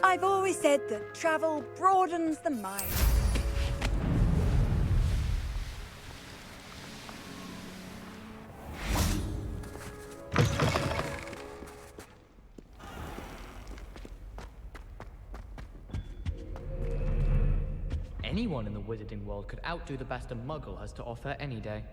I've always said that travel broadens the mind. Anyone in the wizarding world could outdo the best a muggle has to offer any day.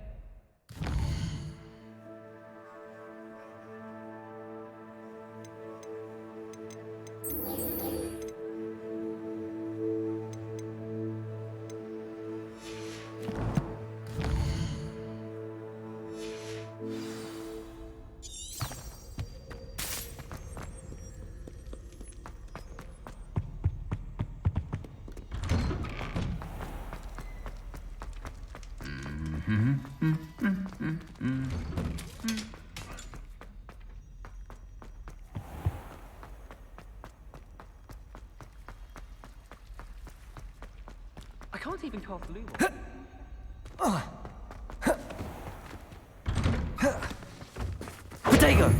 I can't even cast Lumos. Potato!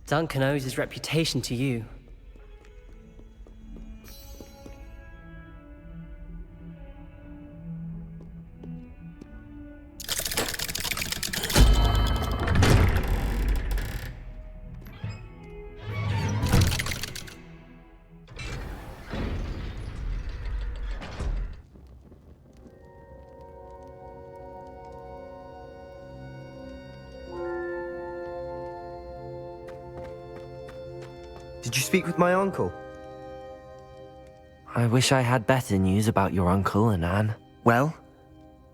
Duncan owes his reputation to you. Did you speak with my uncle? I wish I had better news about your uncle and Anne. Well,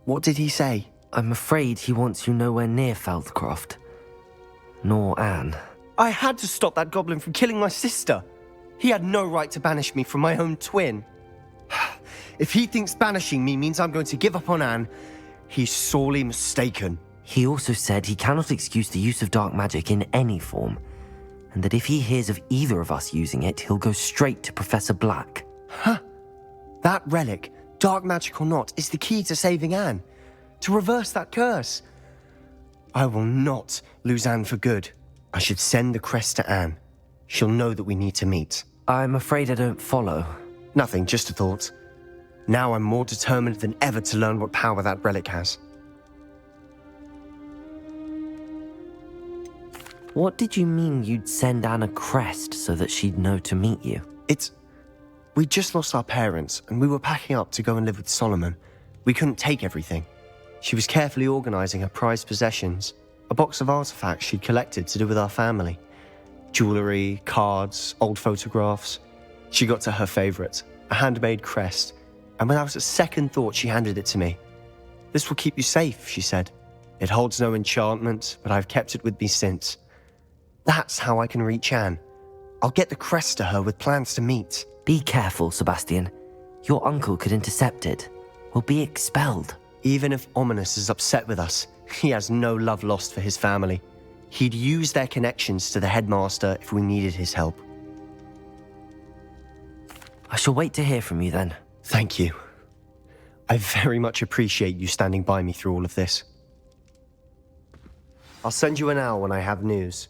what did he say? I'm afraid he wants you nowhere near Feldcroft. Nor Anne. I had to stop that goblin from killing my sister. He had no right to banish me from my own twin. If he thinks banishing me means I'm going to give up on Anne, he's sorely mistaken. He also said he cannot excuse the use of dark magic in any form, and that if he hears of either of us using it, he'll go straight to Professor Black. Huh. That relic, dark magic or not, is the key to saving Anne. To reverse that curse. I will not lose Anne for good. I should send the crest to Anne. She'll know that we need to meet. I'm afraid I don't follow. Nothing, just a thought. Now I'm more determined than ever to learn what power that relic has. What did you mean you'd send Anne a crest so that she'd know to meet you? We just lost our parents, and we were packing up to go and live with Solomon. We couldn't take everything. She was carefully organizing her prized possessions, a box of artifacts she'd collected to do with our family. Jewelry, cards, old photographs. She got to her favorite, a handmade crest, and without a second thought she handed it to me. "This will keep you safe," she said. "It holds no enchantment, but I've kept it with me since. That's how I can reach Anne. I'll get the crest to her with plans to meet." Be careful, Sebastian. Your uncle could intercept it. We'll be expelled. Even if Ominous is upset with us, he has no love lost for his family. He'd use their connections to the headmaster if we needed his help. I shall wait to hear from you then. Thank you. I very much appreciate you standing by me through all of this. I'll send you an owl when I have news.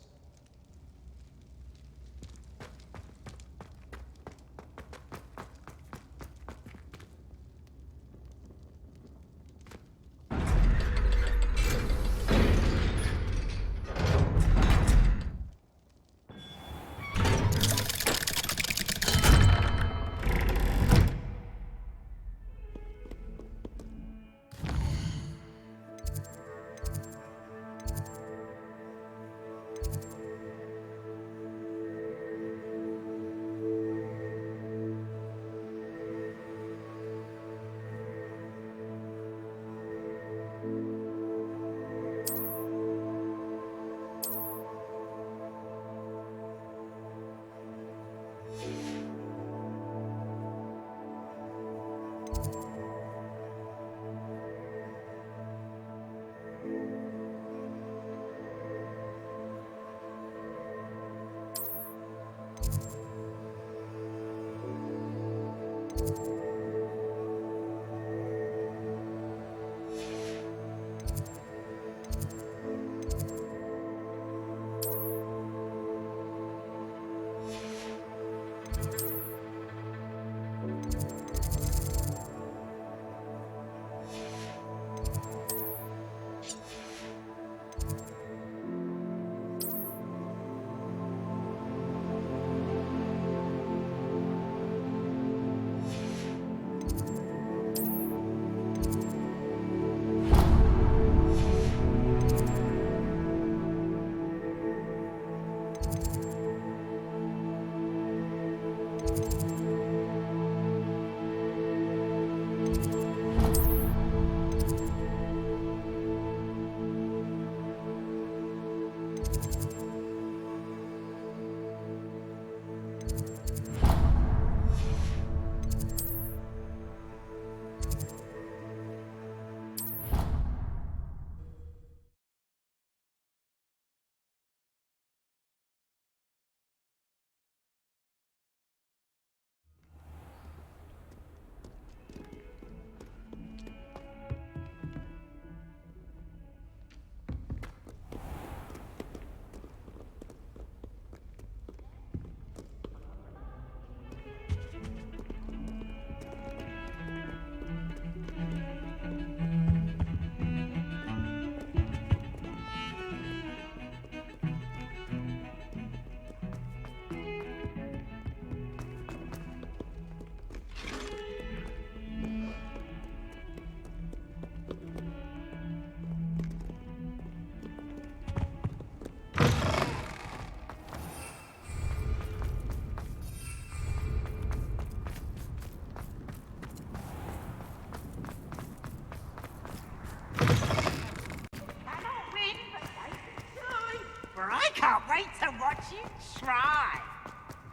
I can't wait to watch you try.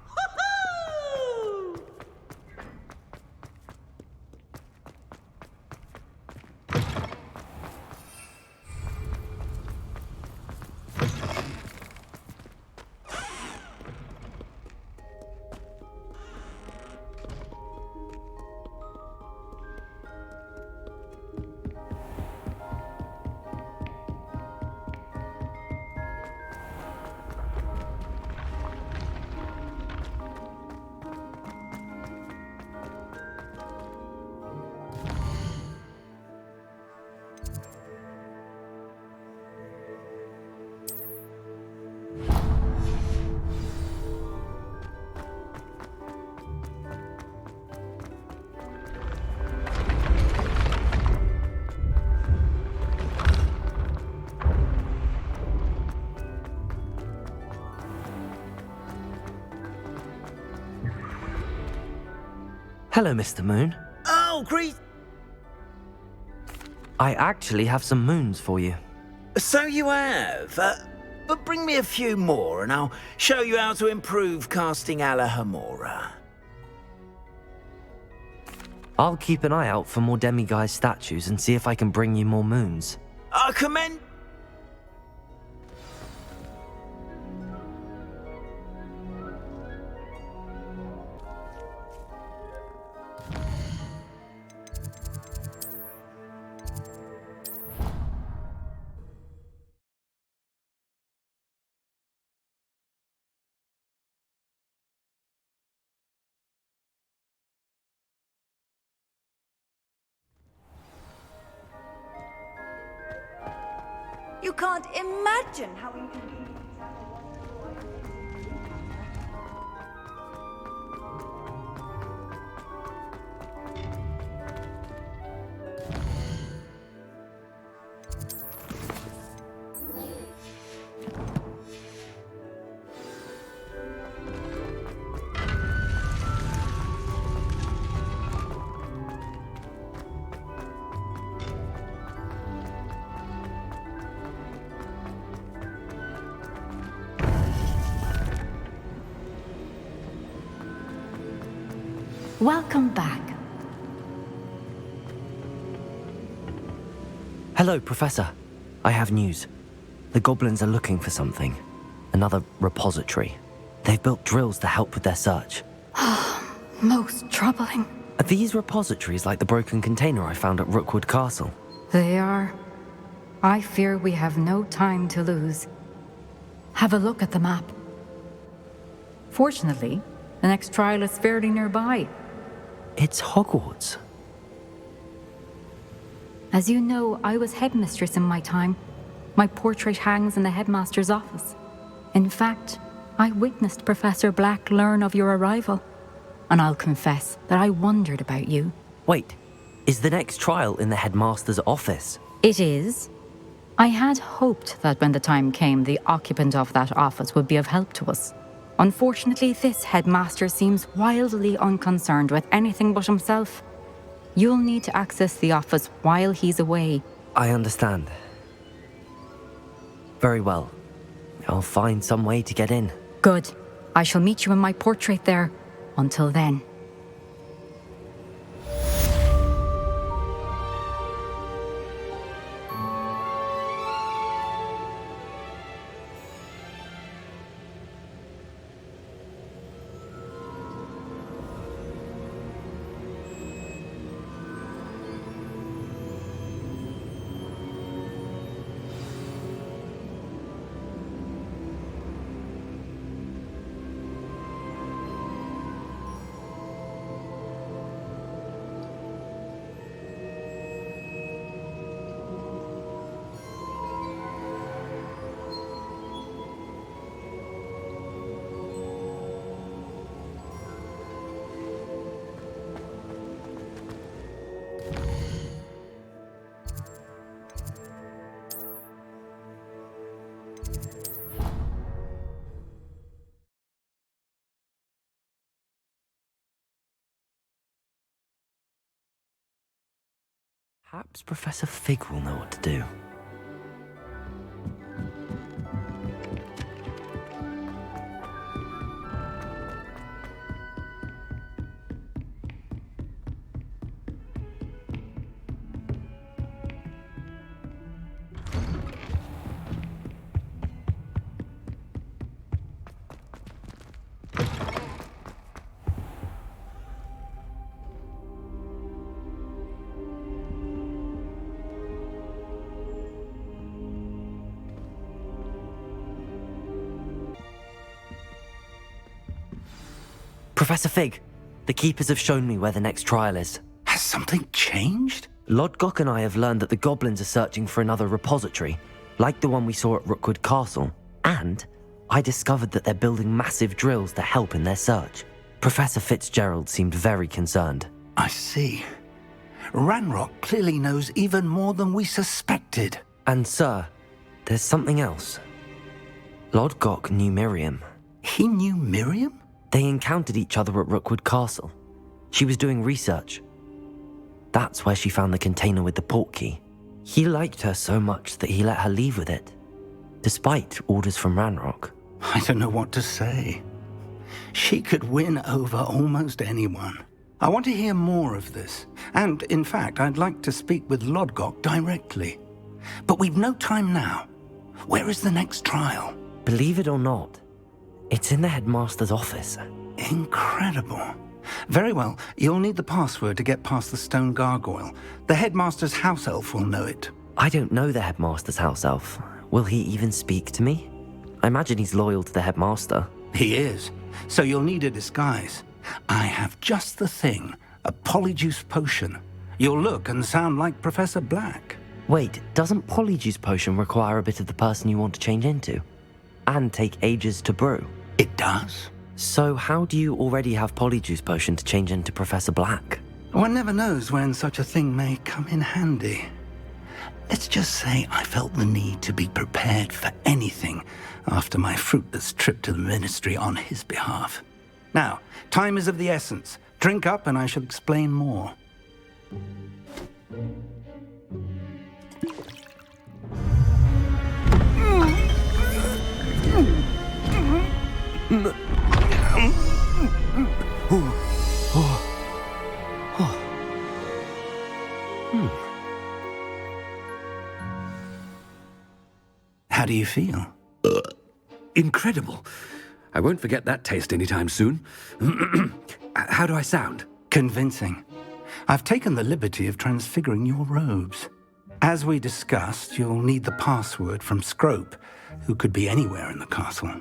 Hoo-hoo! Hello, Mr. Moon. Oh, great. I actually have some moons for you. So you have. But bring me a few more and I'll show you how to improve casting Alahamora. I'll keep an eye out for more demiguise statues and see if I can bring you more moons. I commend... You can't imagine how inconvenient Welcome back. Hello, Professor. I have news. The goblins are looking for something. Another repository. They've built drills to help with their search. Most troubling. Are these repositories like the broken container I found at Rookwood Castle? They are. I fear we have no time to lose. Have a look at the map. Fortunately, the next trial is fairly nearby. It's Hogwarts. As you know, I was headmistress in my time. My portrait hangs in the headmaster's office. In fact, I witnessed Professor Black learn of your arrival. And I'll confess that I wondered about you. Wait, is the next trial in the headmaster's office? It is. I had hoped that when the time came, the occupant of that office would be of help to us. Unfortunately, this headmaster seems wildly unconcerned with anything but himself. You'll need to access the office while he's away. I understand. Very well. I'll find some way to get in. Good. I shall meet you in my portrait there. Until then. Perhaps Professor Fig will know what to do. Professor Fig, the Keepers have shown me where the next trial is. Has something changed? Lodgok and I have learned that the goblins are searching for another repository, like the one we saw at Rookwood Castle. And I discovered that they're building massive drills to help in their search. Professor Fitzgerald seemed very concerned. I see. Ranrock clearly knows even more than we suspected. And sir, there's something else. Lodgok knew Miriam. He knew Miriam? They encountered each other at Rookwood Castle. She was doing research. That's where she found the container with the portkey. He liked her so much that he let her leave with it, despite orders from Ranrock. I don't know what to say. She could win over almost anyone. I want to hear more of this. And, in fact, I'd like to speak with Lodgok directly. But we've no time now. Where is the next trial? Believe it or not, it's in the headmaster's office. Incredible. Very well. You'll need the password to get past the stone gargoyle. The headmaster's house elf will know it. I don't know the headmaster's house elf. Will he even speak to me? I imagine he's loyal to the headmaster. He is. So you'll need a disguise. I have just the thing. A polyjuice potion. You'll look and sound like Professor Black. Wait, doesn't Polyjuice Potion require a bit of the person you want to change into? And take ages to brew? It does. So how do you already have Polyjuice Potion to change into Professor Black? One never knows when such a thing may come in handy. Let's just say I felt the need to be prepared for anything after my fruitless trip to the Ministry on his behalf. Now, time is of the essence. Drink up and I shall explain more. How do you feel? Incredible. I won't forget that taste anytime soon. How do I sound? Convincing. I've taken the liberty of transfiguring your robes. As we discussed, you'll need the password from Scrope, who could be anywhere in the castle.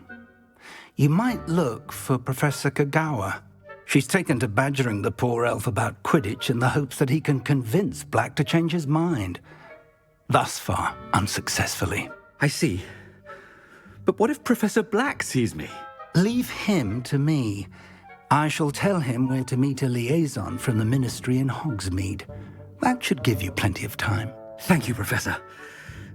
You might look for Professor Kagawa. She's taken to badgering the poor elf about Quidditch in the hopes that he can convince Black to change his mind. Thus far, unsuccessfully. I see. But what if Professor Black sees me? Leave him to me. I shall tell him where to meet a liaison from the Ministry in Hogsmeade. That should give you plenty of time. Thank you, Professor.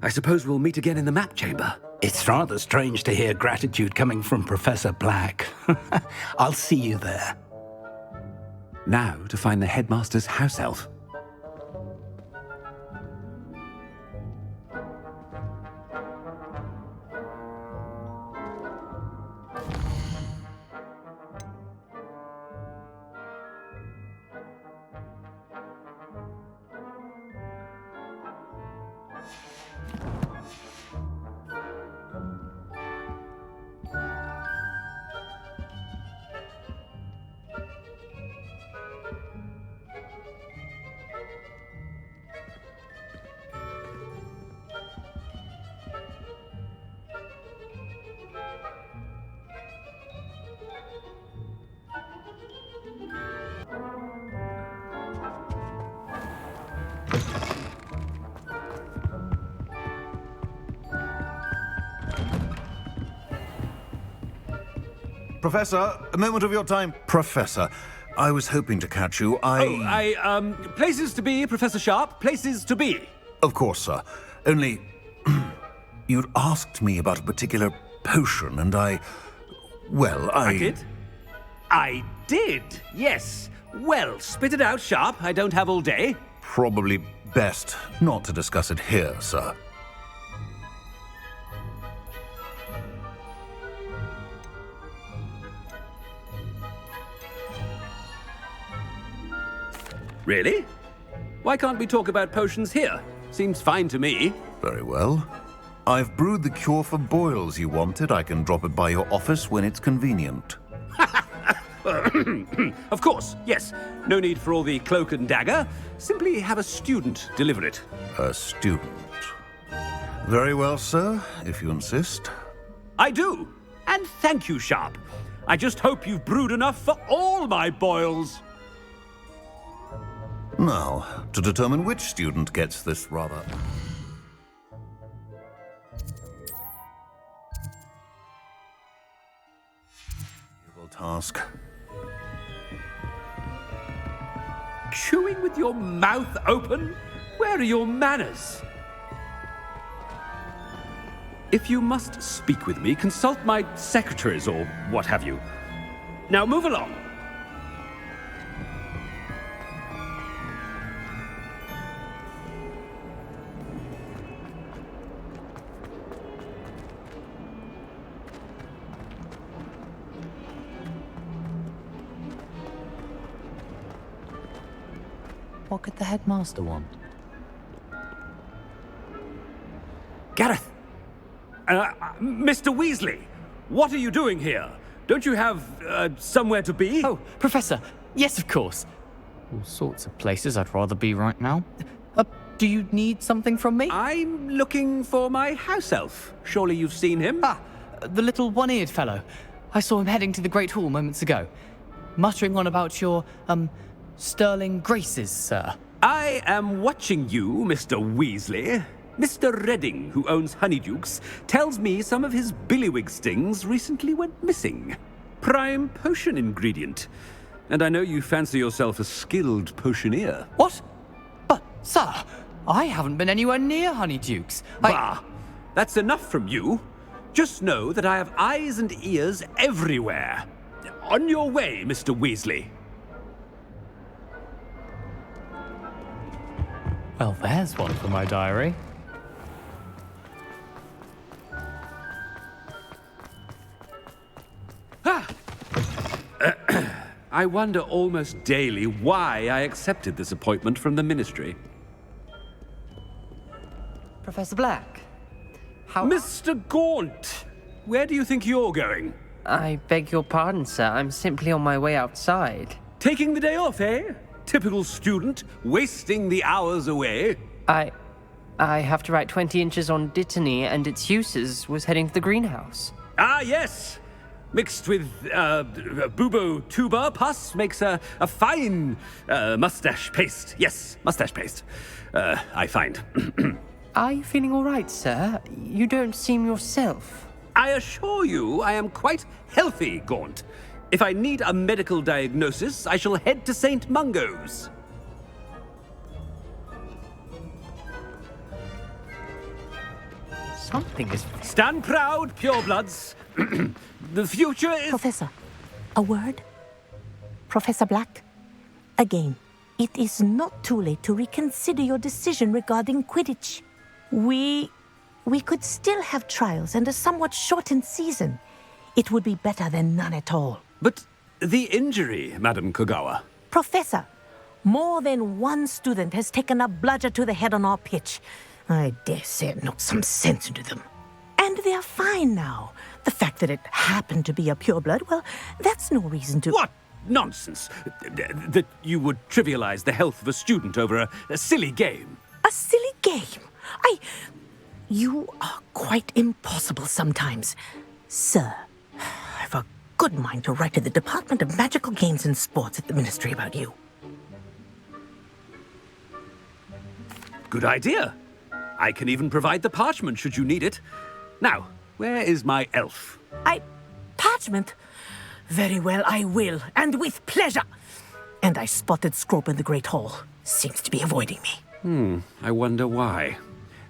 I suppose we'll meet again in the map chamber. It's rather strange to hear gratitude coming from Professor Black. I'll see you there. Now to find the headmaster's house elf. Professor, a moment of your time. Professor, I was hoping to catch you. Places to be, Professor Sharp. Places to be. Of course, sir. Only, you'd asked me about a particular potion, and I did? I did, yes. Well, spit it out, Sharp. I don't have all day. Probably best not to discuss it here, sir. Really? Why can't we talk about potions here? Seems fine to me. Very well. I've brewed the cure for boils you wanted. I can drop it by your office when it's convenient. Of course, yes. No need for all the cloak and dagger. Simply have a student deliver it. A student. Very well, sir, if you insist. I do. And thank you, Sharp. I just hope you've brewed enough for all my boils. Now, to determine which student gets this rather task. Chewing with your mouth open? Where are your manners? If you must speak with me, consult my secretaries or what have you. Now move along. What could the headmaster want? Gareth! Mr. Weasley! What are you doing here? Don't you have, somewhere to be? Oh, Professor. Yes, of course. All sorts of places I'd rather be right now. Do you need something from me? I'm looking for my house elf. Surely you've seen him? Ah, the little one-eared fellow. I saw him heading to the Great Hall moments ago, muttering on about your, sterling graces, sir. I am watching you, Mr. Weasley. Mr. Redding, who owns Honeydukes, tells me some of his billywig stings recently went missing. Prime potion ingredient. And I know you fancy yourself a skilled potioneer. What? But, sir, I haven't been anywhere near Honeydukes. Bah! That's enough from you. Just know that I have eyes and ears everywhere. On your way, Mr. Weasley. Well, there's one for my diary. I wonder almost daily why I accepted this appointment from the Ministry. Professor Black? Mr. Gaunt! Where do you think you're going? I beg your pardon, sir. I'm simply on my way outside. Taking the day off, eh? Typical student, wasting the hours away. I have to write 20 inches on Dittany and its uses. Was heading to the greenhouse. Ah, yes! Mixed with, bubo tuber pus makes a fine, mustache paste. Yes, mustache paste. I find. Are you feeling all right, sir? You don't seem yourself. I assure you I am quite healthy, Gaunt. If I need a medical diagnosis, I shall head to St. Mungo's. Something is... Stand proud, purebloods. The future is... Professor, a word? Professor Black, again, it is not too late to reconsider your decision regarding Quidditch. We could still have trials and a somewhat shortened season. It would be better than none at all. But the injury, Madam Kogawa. Professor, more than one student has taken a bludger to the head on our pitch. I dare say it knocked some sense into them. And they're fine now. The fact that it happened to be a pureblood, well, that's no reason to... What nonsense! That you would trivialize the health of a student over a silly game. A silly game? You are quite impossible sometimes. Sir, I've a good mind to write to the Department of Magical Games and Sports at the Ministry about you. Good idea. I can even provide the parchment should you need it. Now, where is my elf? Parchment? Very well, I will, and with pleasure. And I spotted Scrope in the Great Hall. Seems to be avoiding me. I wonder why.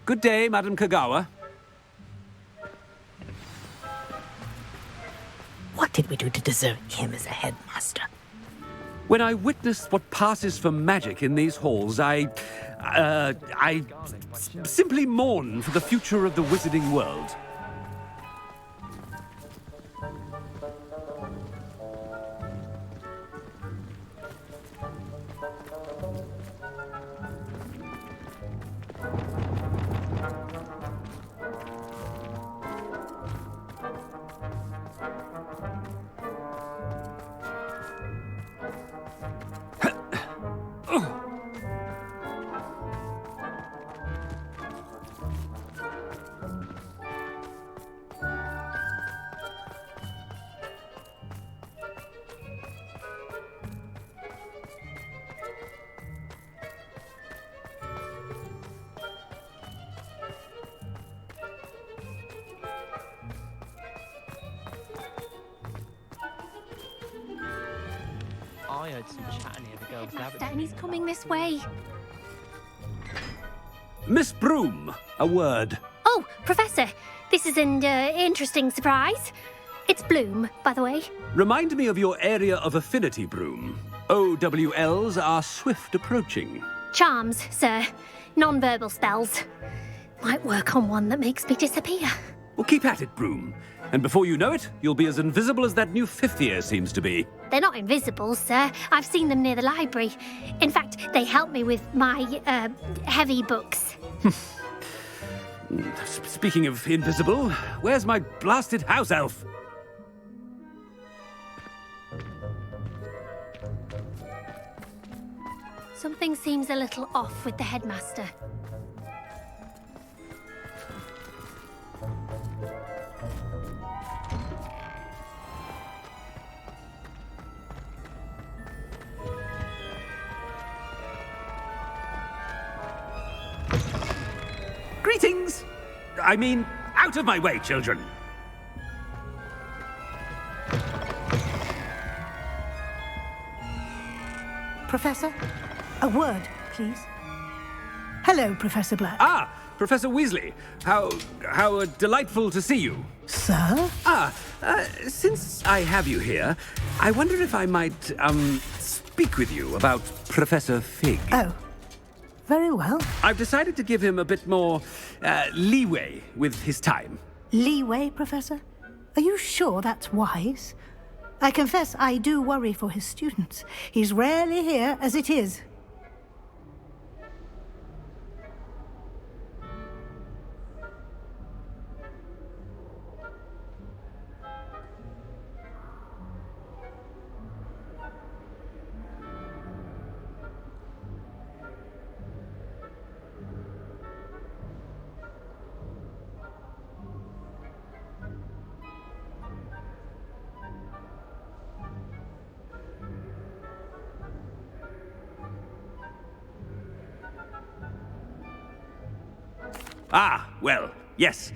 Good day, Madam Kogawa. What did we do to deserve him as a headmaster? When I witness what passes for magic in these halls, I simply mourn for the future of the wizarding world. I heard some chatting near the girls' Master, and he's coming this way. Miss Broom, a word. Oh, Professor, this is an interesting surprise. It's Bloom, by the way. Remind me of your area of affinity, Broom. OWLs are swift approaching. Charms, sir. Non-verbal spells. Might work on one that makes me disappear. Well, keep at it, Broom. And before you know it, you'll be as invisible as that new fifth year seems to be. They're not invisible, sir. I've seen them near the library. In fact, they help me with my, heavy books. Speaking of invisible, where's my blasted house elf? Something seems a little off with the headmaster. Greetings! I mean, out of my way, children! Professor, a word, please. Hello, Professor Black. Ah, Professor Weasley. How delightful to see you. Sir? Since I have you here, I wonder if I might, speak with you about Professor Fig. Oh, very well. I've decided to give him a bit more, leeway with his time. Leeway, Professor? Are you sure that's wise? I confess I do worry for his students. He's rarely here as it is. Ah, well, yes.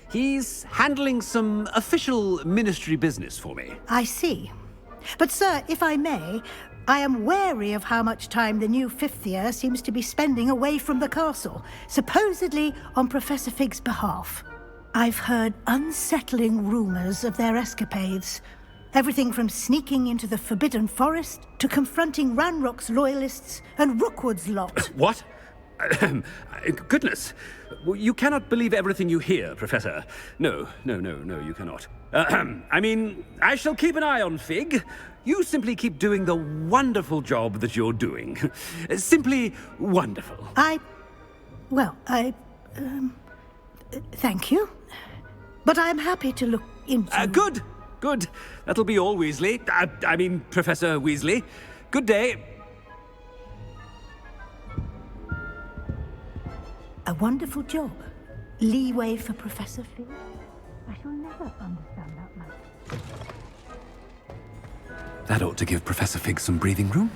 He's handling some official ministry business for me. I see. But, sir, if I may, I am wary of how much time the new fifth year seems to be spending away from the castle, supposedly on Professor Fig's behalf. I've heard unsettling rumors of their escapades. Everything from sneaking into the Forbidden Forest to confronting Ranrock's loyalists and Rookwood's lot. What? Goodness. You cannot believe everything you hear, Professor. No, you cannot. I mean, I shall keep an eye on Fig. You simply keep doing the wonderful job that you're doing. Simply wonderful. Thank you. But I'm happy to look into... Good. That'll be all, Weasley. I mean, Professor Weasley. Good day. A wonderful job. Leeway for Professor Fig. I shall never understand that man. That ought to give Professor Fig some breathing room.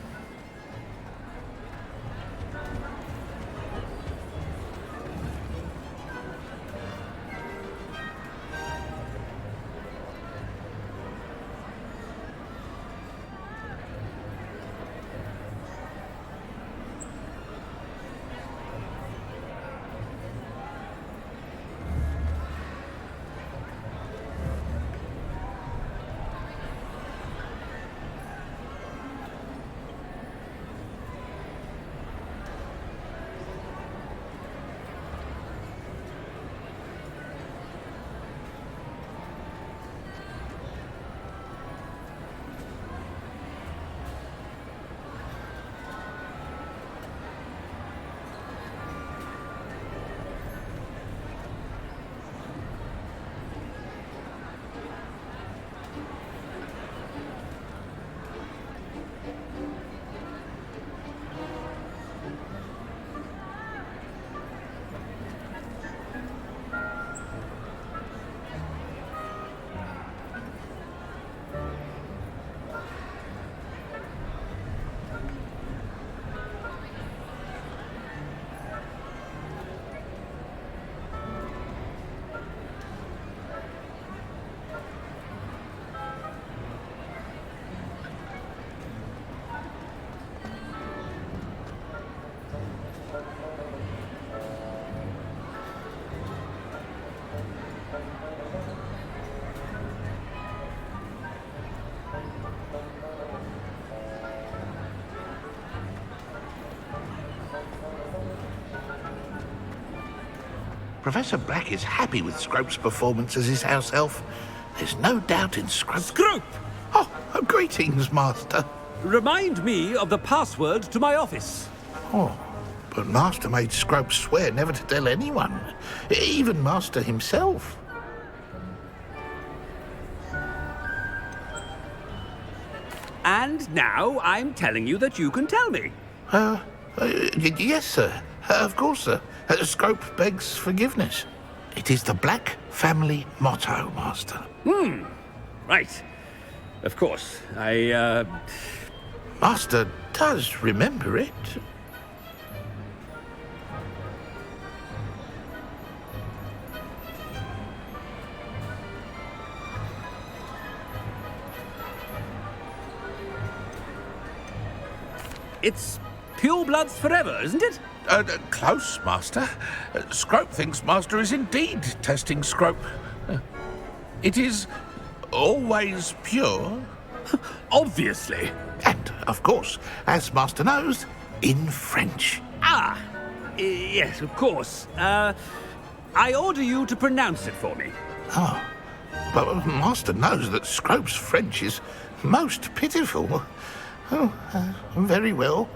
Professor Black is happy with Scrope's performance as his house elf. There's no doubt in Scrope. Scrope! Oh, greetings, Master. Remind me of the password to my office. Oh, but Master made Scrope swear never to tell anyone, even Master himself. And now I'm telling you that you can tell me. Yes, sir. Of course, sir. Scrope begs forgiveness. It is the Black family motto, Master. Right. Of course. Master does remember it. It's pure bloods forever, isn't it? Close, Master. Scrope thinks Master is indeed testing Scrope. It is always pure. Obviously. And, of course, as Master knows, in French. Yes, of course. I order you to pronounce it for me. Oh, but Master knows that Scrope's French is most pitiful. Oh, very well.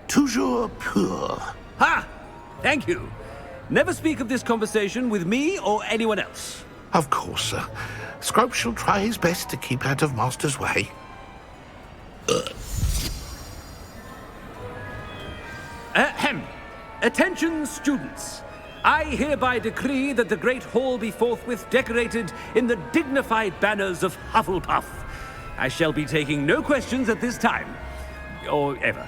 Toujours pur. Ha! Thank you. Never speak of this conversation with me or anyone else. Of course, sir. Scrope shall try his best to keep out of Master's way. Ahem. Attention, students. I hereby decree that the Great Hall be forthwith decorated in the dignified banners of Hufflepuff. I shall be taking no questions at this time. Or ever.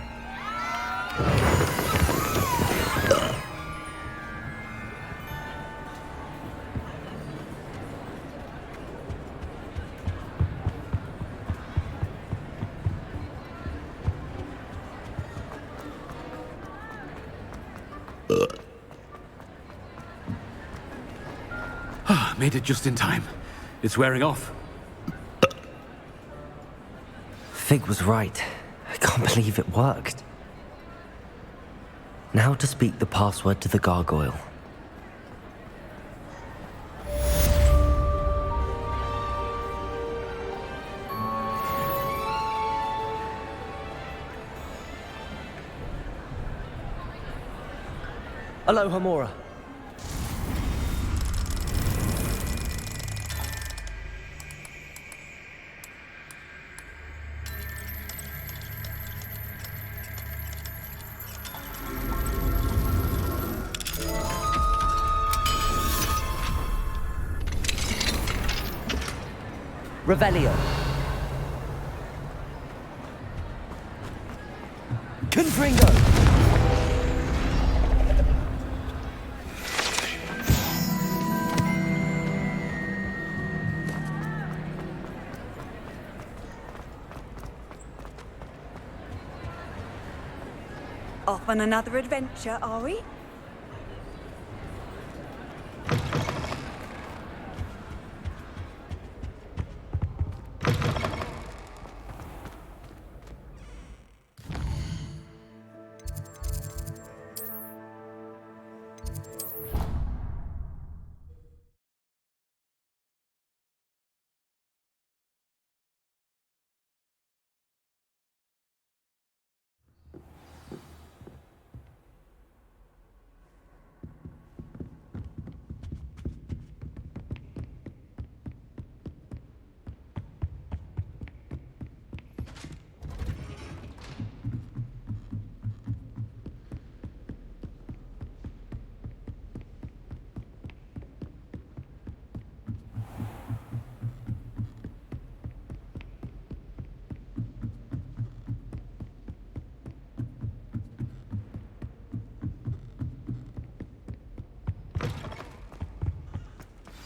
Made it just in time. It's wearing off. Fig was right. I can't believe it worked. Now to speak the password to the gargoyle. Aloha, Mora. Revelio. Confringo. Off on another adventure, are we?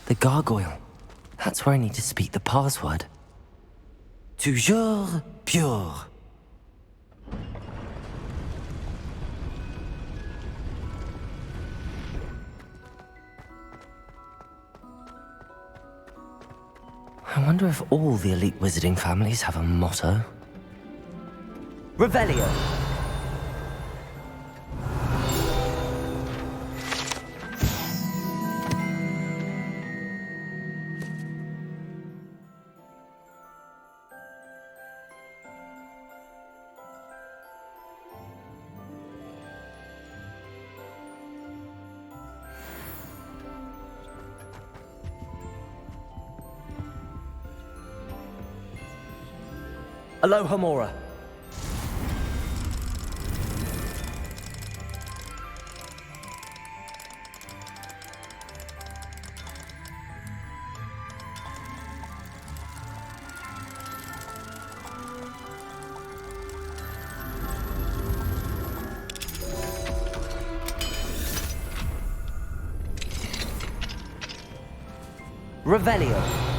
The gargoyle. That's where I need to speak the password. Toujours pure. I wonder if all the elite wizarding families have a motto. Revelio. Aloha Mora. Revelio.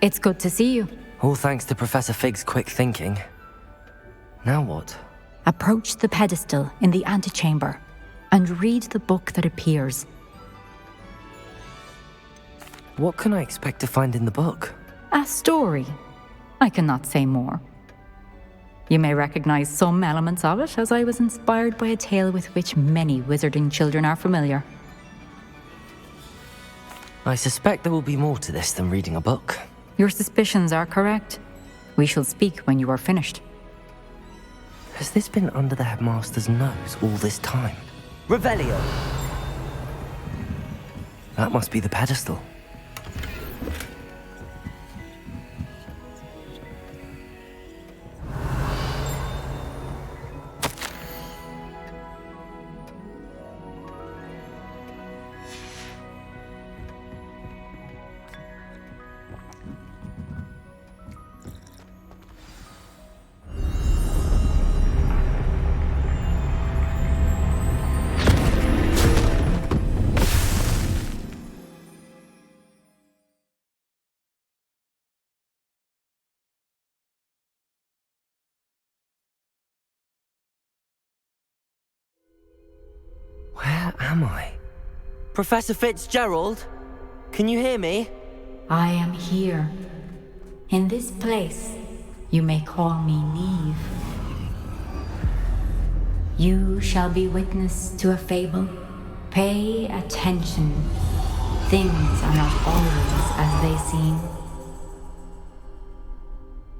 It's good to see you. All thanks to Professor Fig's quick thinking. Now what? Approach the pedestal in the antechamber and read the book that appears. What can I expect to find in the book? A story. I cannot say more. You may recognize some elements of it, as I was inspired by a tale with which many wizarding children are familiar. I suspect there will be more to this than reading a book. Your suspicions are correct. We shall speak when you are finished. Has this been under the headmaster's nose all this time? Revelio! That must be the pedestal. Where am I? Professor Fitzgerald? Can you hear me? I am here. In this place, you may call me Neve. You shall be witness to a fable. Pay attention. Things are not always as they seem.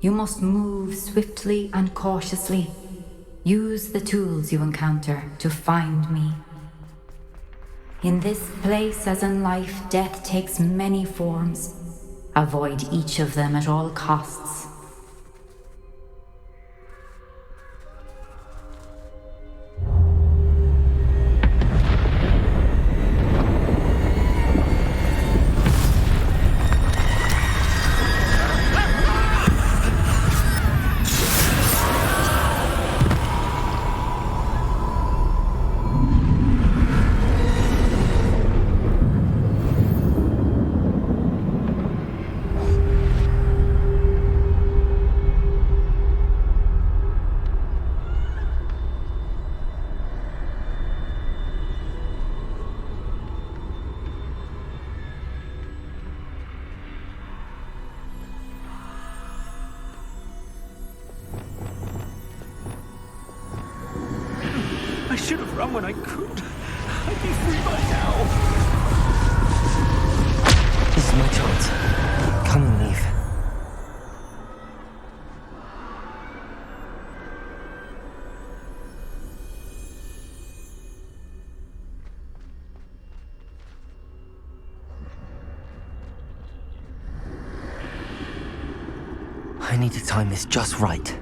You must move swiftly and cautiously. Use the tools you encounter to find me. In this place, as in life, death takes many forms. Avoid each of them at all costs. I should have run when I could. I'd be free by now. This is my chance. Come and leave. I need to time this just right.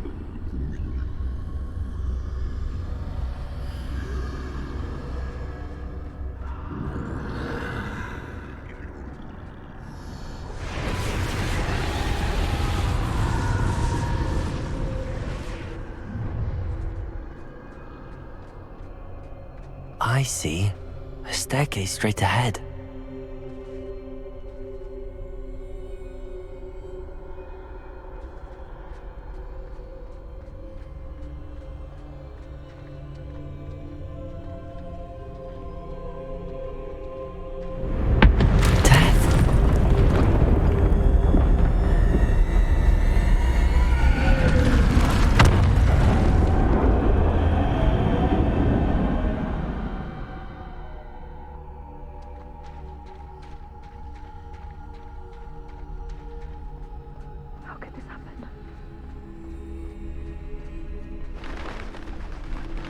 I see. A staircase straight ahead.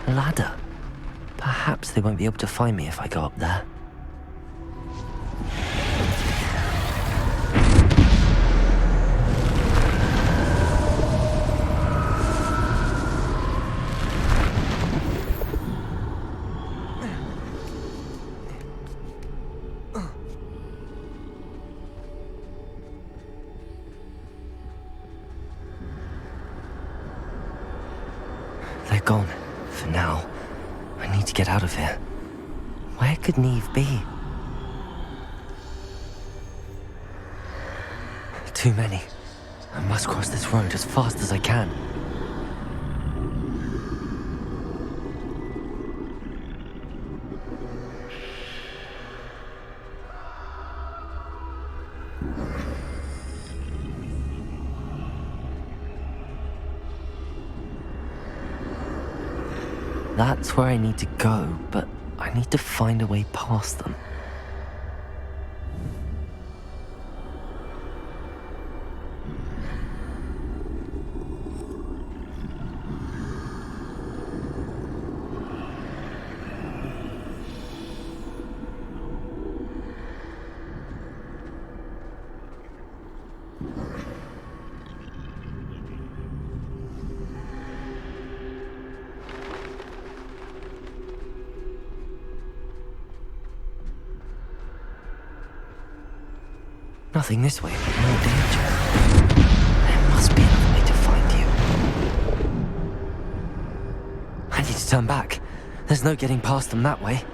Ladder. Perhaps they won't be able to find me if I go up there. They're gone. For now. I need to get out of here. Where could Neve be? Too many. I must cross this road as fast as I can. That's where I need to go, but I need to find a way past them. Nothing this way, but more danger. There must be another way to find you. I need to turn back. There's no getting past them that way.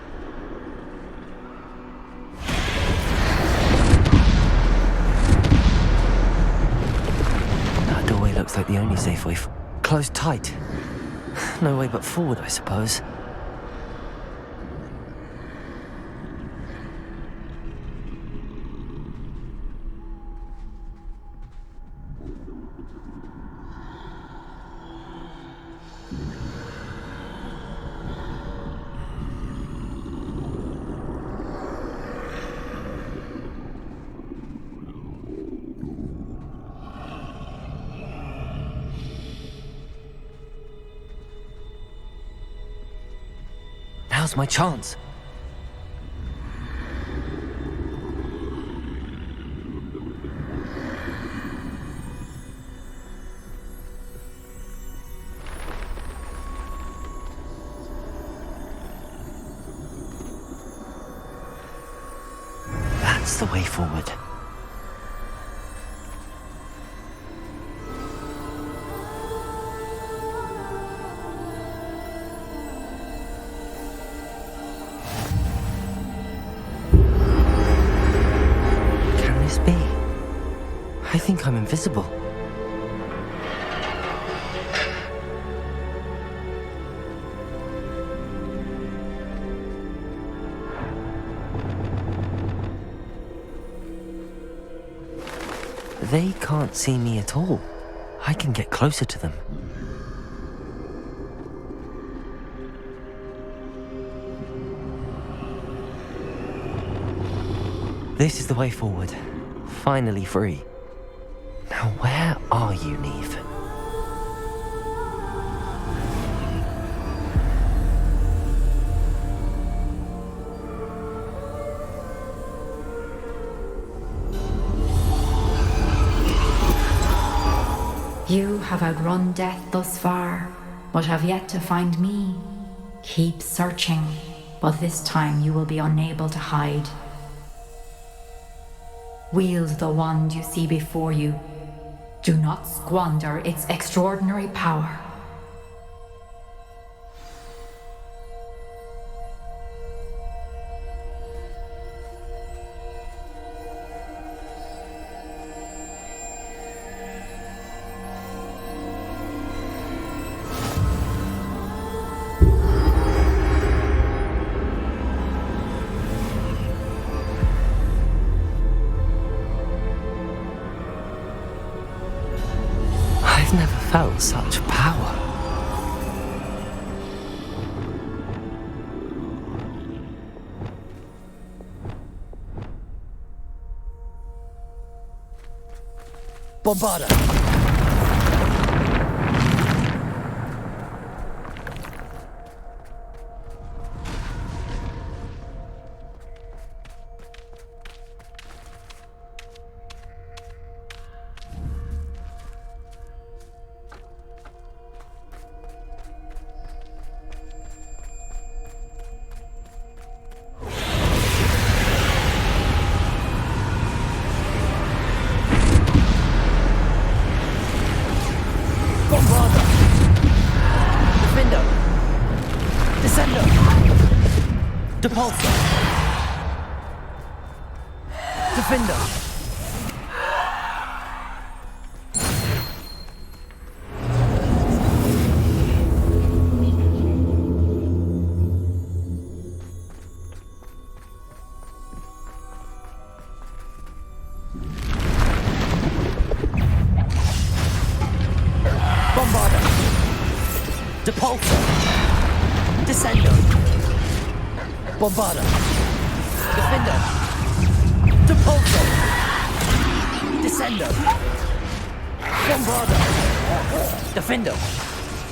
That doorway looks like the only safe way. Closed tight. No way but forward, I suppose. Now's my chance. That's the way forward. I think I'm invisible. They can't see me at all. I can get closer to them. This is the way forward. Finally free. Now where are you, Neve? You have outrun death thus far, but have yet to find me. Keep searching, but this time you will be unable to hide. Wield the wand you see before you. Do not squander its extraordinary power. felt such power. Bombarda! Depulso! Defender! Bombarda! Depulso! Descendo! Bombarda! Defender! Depulso! Descendo! Bombarda! Defender!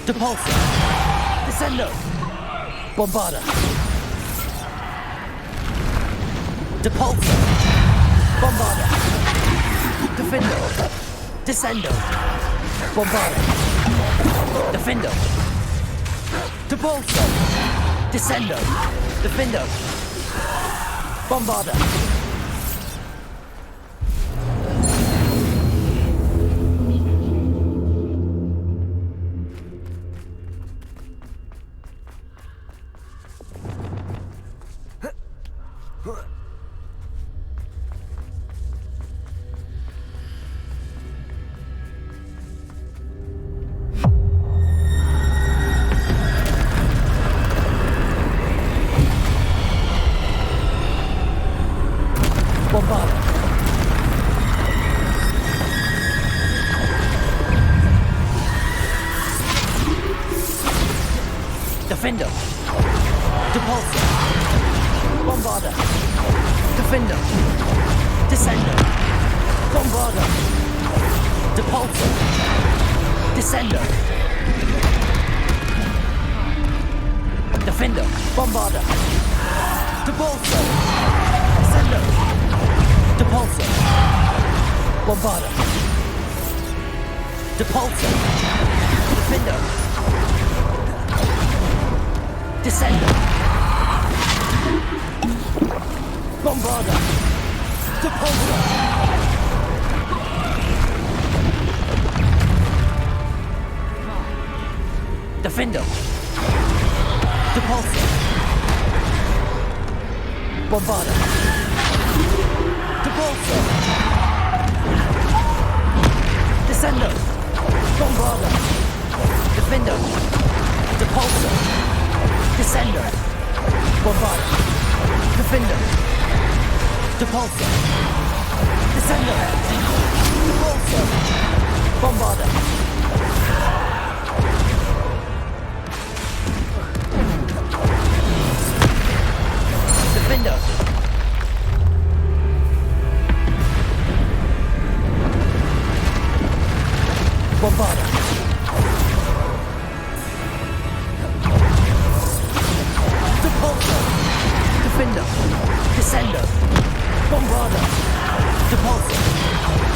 Depulso! Descendo! Bombarda! Depulso! Bombarda! Defender! Descendo! Bombarda! Defender! Depulso! Descendo! Defender! Bombarda! Defender! Depulso! Bombarda! Defender! Descendo! Bombarda! Depulso! Descendo! Defender! Bombarda! Depulso! Descendo! Depulso! Bombarda! Depulso! Defender! Descendo! Bombarda! Depulso! Defender! Depulso! Bombarda! Depulso! Descendo! Bombarda! Defender! Depulso! Descendo! Bombarda! Defender! Depulso! Descendo! Depulso! Bombarda! Defender! Bombarda! Depulso! Defender! Descendo! Bombarda! Depulso!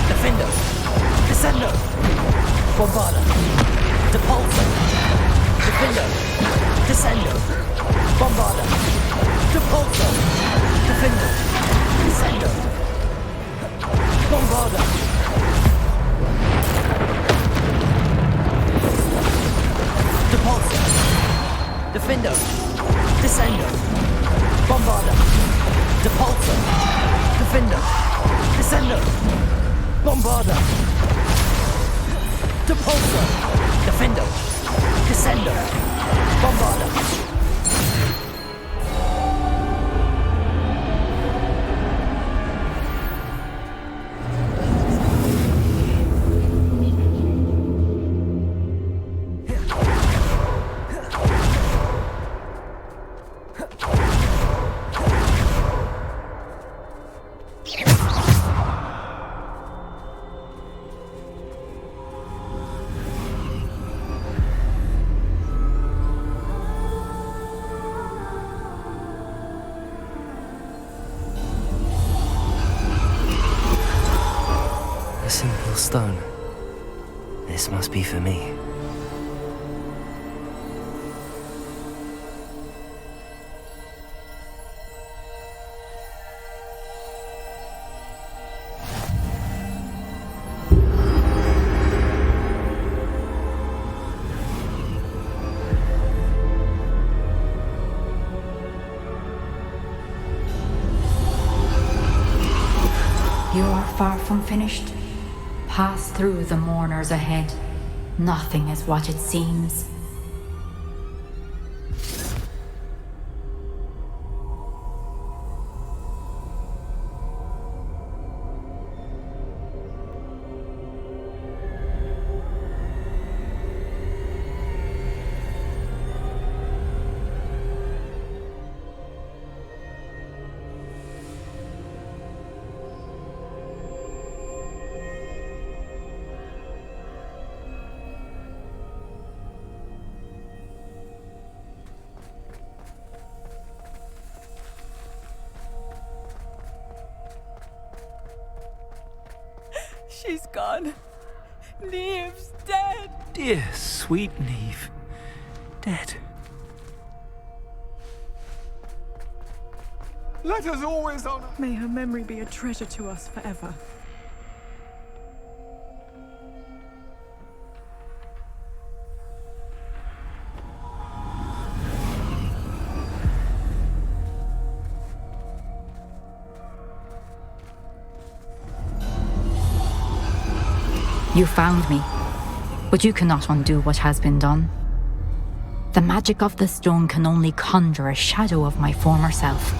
Defender! Descendo! Bombarda! Depulso! Defender! Descendo! Bombarda! Depulso! Defender! Descendo! Bombarda! Depulso! Defender! Descendo! Bombarda! Depulso! Defender! Descendo! Bombarda! Depulso! Defender! Descendo! Bombarda! stone. This must be for me. You are far from finished. Pass through the mourners ahead. Nothing is what it seems. She's gone. Neve's dead. Dear, sweet Neve. Dead. Let us always honor. May her memory be a treasure to us forever. You found me, but you cannot undo what has been done. The magic of the stone can only conjure a shadow of my former self.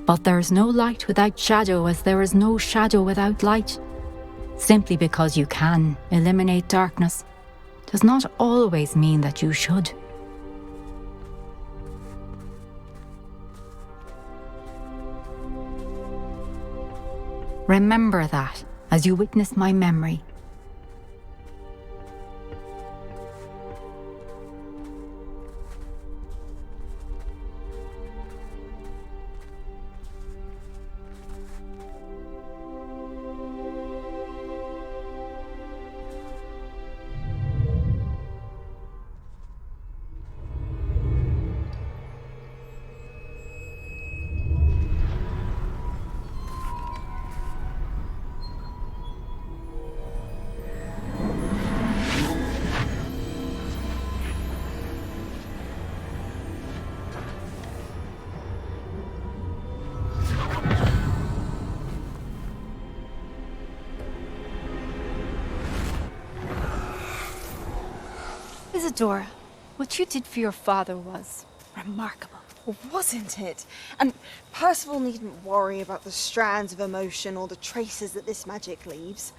But there is no light without shadow, as there is no shadow without light. Simply because you can eliminate darkness does not always mean that you should. Remember that as you witness my memory. Isadora, what you did for your father was remarkable. Well, wasn't it? And Percival needn't worry about the strands of emotion or the traces that this magic leaves.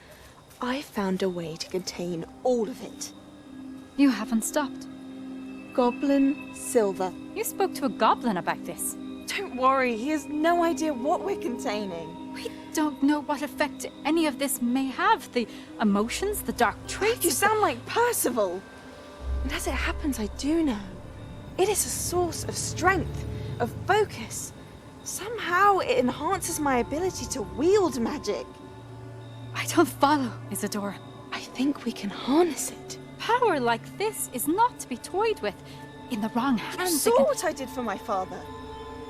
I found a way to contain all of it. You haven't stopped. Goblin Silver. You spoke to a goblin about this. Don't worry, he has no idea what we're containing. We don't know what effect any of this may have. The emotions, the dark traits. You sound like Percival. And as it happens, I do know. It is a source of strength, of focus. Somehow it enhances my ability to wield magic. I don't follow, Isadora. I think we can harness it. Power like this is not to be toyed with. In the wrong hands. You saw what I did for my father.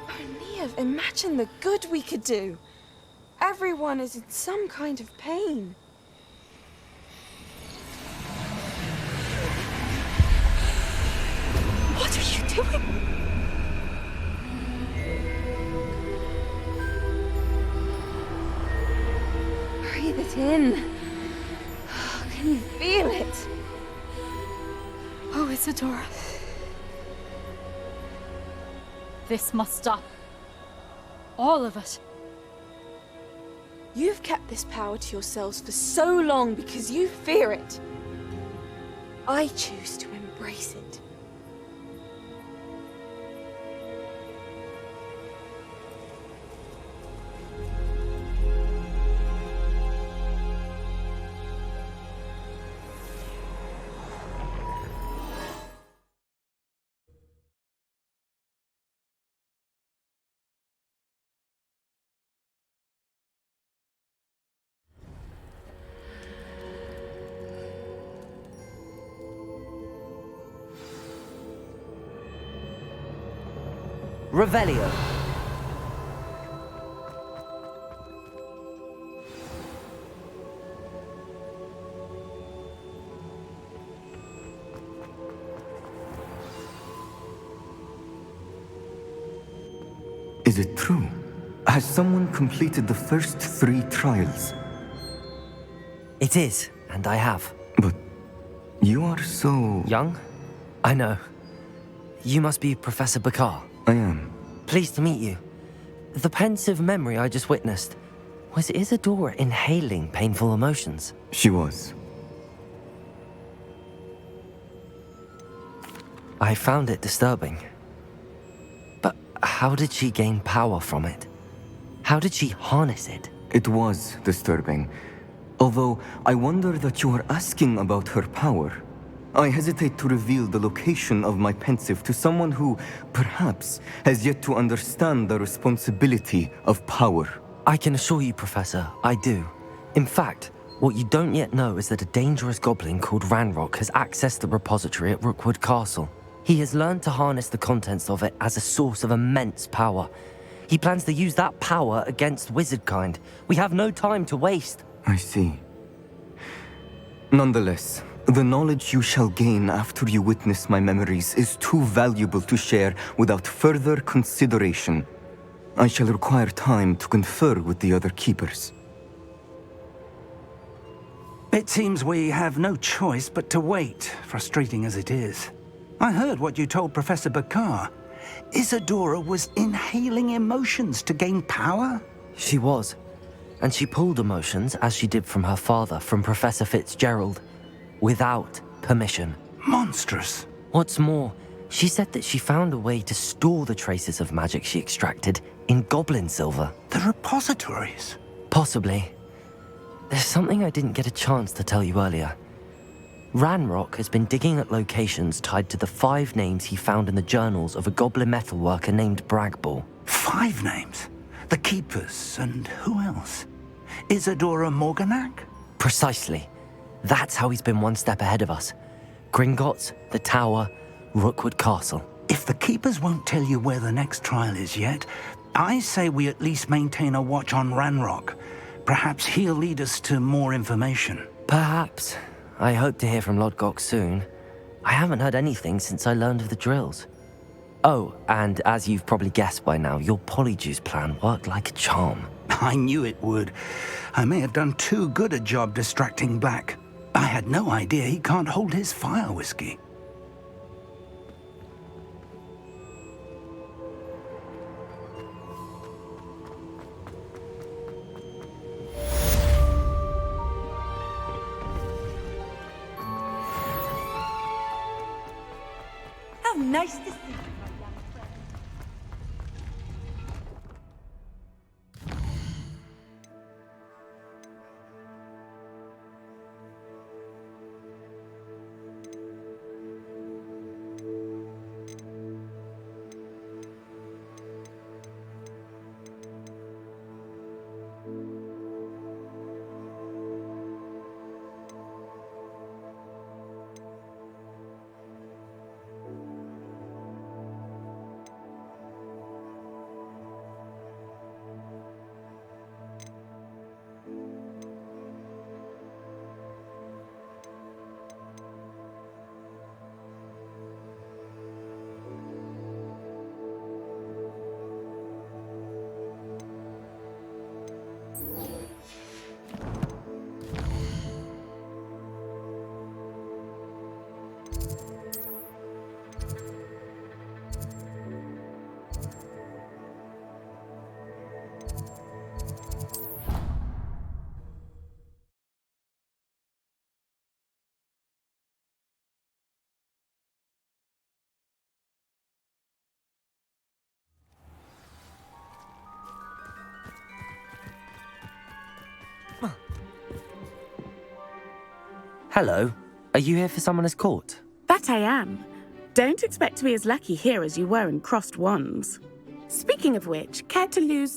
Oh, Neve, imagine the good we could do. Everyone is in some kind of pain. What are you doing? Breathe it in. Can you feel it? Oh, Isadora. This must stop. All of it. You've kept this power to yourselves for so long because you fear it. I choose to embrace it. Revelio. Is it true? Has someone completed the first 3 trials? It is, and I have. But you are so... Young? I know. You must be Professor Bakar. I am. Pleased to meet you. The pensive memory I just witnessed, was Isadora inhaling painful emotions? She was. I found it disturbing. But how did she gain power from it? How did she harness it? It was disturbing. Although I wonder that you are asking about her power. I hesitate to reveal the location of my pensive to someone who, perhaps, has yet to understand the responsibility of power. I can assure you, Professor, I do. In fact, what you don't yet know is that a dangerous goblin called Ranrock has accessed the repository at Rookwood Castle. He has learned to harness the contents of it as a source of immense power. He plans to use that power against wizardkind. We have no time to waste. I see. Nonetheless, the knowledge you shall gain after you witness my memories is too valuable to share without further consideration. I shall require time to confer with the other keepers. It seems we have no choice but to wait, frustrating as it is. I heard what you told Professor Bakar. Isadora was inhaling emotions to gain power? She was. And she pulled emotions, as she did from her father, from Professor Fitzgerald, without permission. Monstrous. What's more, she said that she found a way to store the traces of magic she extracted in goblin silver. The repositories? Possibly. There's something I didn't get a chance to tell you earlier. Ranrock has been digging at locations tied to the 5 names he found in the journals of a goblin metalworker named Bragball. 5 names? The Keepers, and who else? Isadora Morganac? Precisely. That's how he's been one step ahead of us. Gringotts, the Tower, Rookwood Castle. If the Keepers won't tell you where the next trial is yet, I say we at least maintain a watch on Ranrock. Perhaps he'll lead us to more information. Perhaps. I hope to hear from Lodgok soon. I haven't heard anything since I learned of the drills. Oh, and as you've probably guessed by now, your Polyjuice plan worked like a charm. I knew it would. I may have done too good a job distracting Black. I had no idea he can't hold his fire whiskey. How nice to see you, my young friend. Hello. Are you here for Summoner's Court? That I am. Don't expect to be as lucky here as you were in Crossed Wands. Speaking of which, care to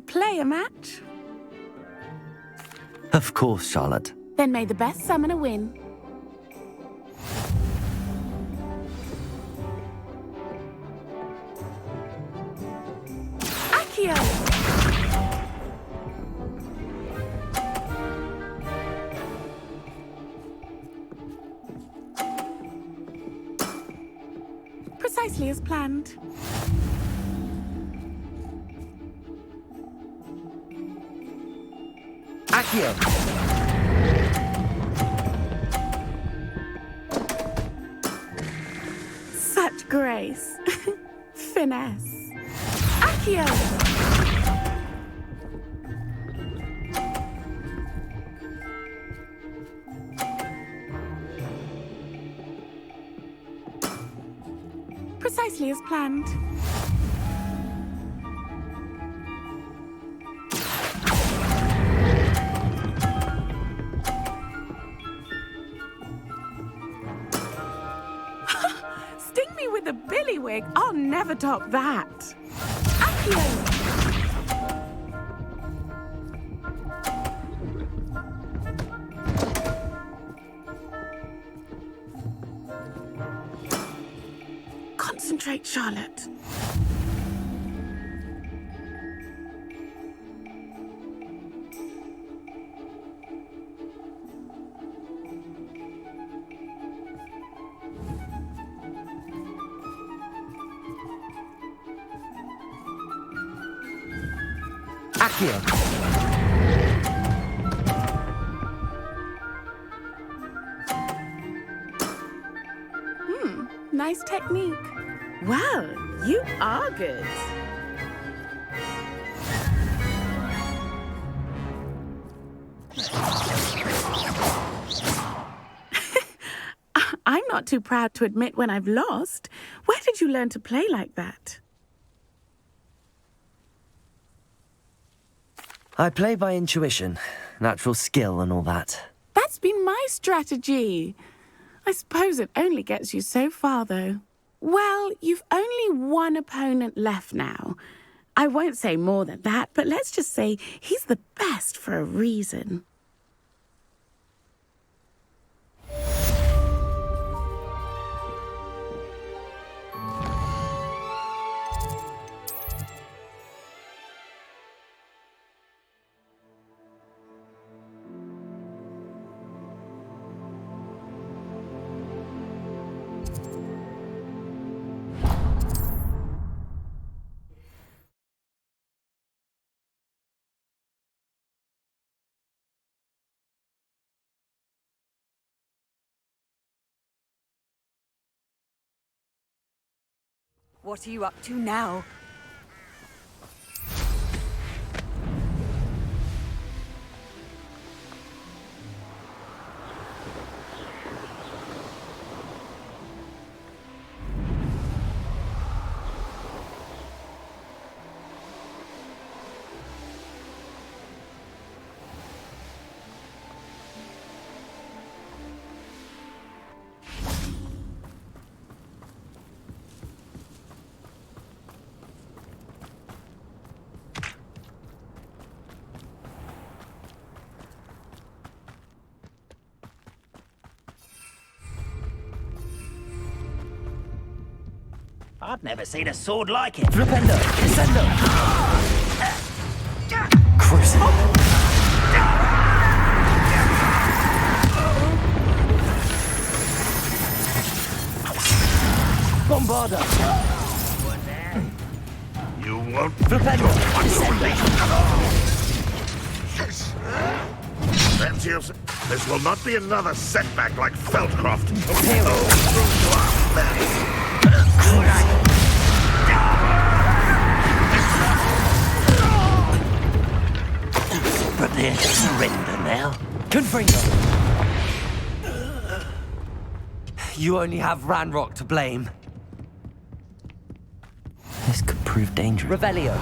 play a match? Of course, Charlotte. Then may the best summoner win. Accio! Precisely as planned. Accio! Such grace. Finesse. Accio! Precisely as planned. Sting me with a billywig. I'll never top that. Accio! Concentrate, Charlotte. Accio! Nice technique. Well, you are good. I'm not too proud to admit when I've lost. Where did you learn to play like that? I play by intuition, natural skill and all that. That's been my strategy. I suppose it only gets you so far, though. Well, you've only one opponent left now. I won't say more than that, but let's just say he's the best for a reason. What are you up to now? I've never seen a sword like it. Flipendo! Descendo! Crucible! Bombarda! You won't... Flipendo! Descendo! Yes! Fancy yourself. This will not be another setback like Feldcroft. Prepare to surrender now. Confringo! You only have Ranrock to blame. This could prove dangerous. Revelio!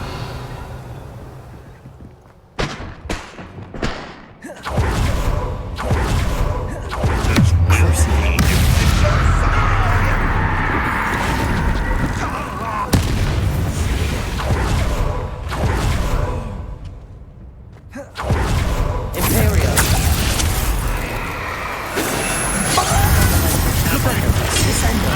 Descendo!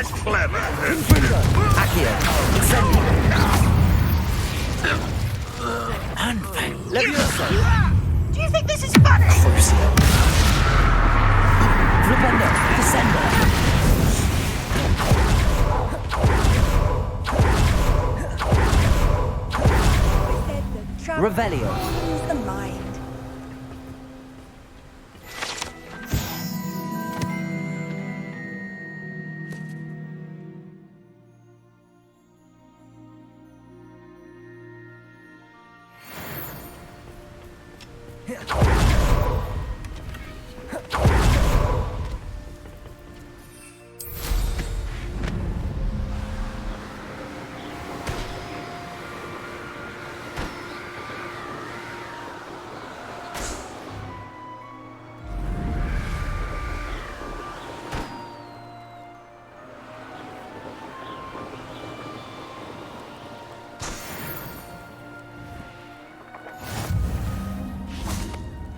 That's clever. Accio. Incendio. Levioso. Do you think this is funny? Crucio. Flipendo. Descendo. Revelio. Broadens the mind.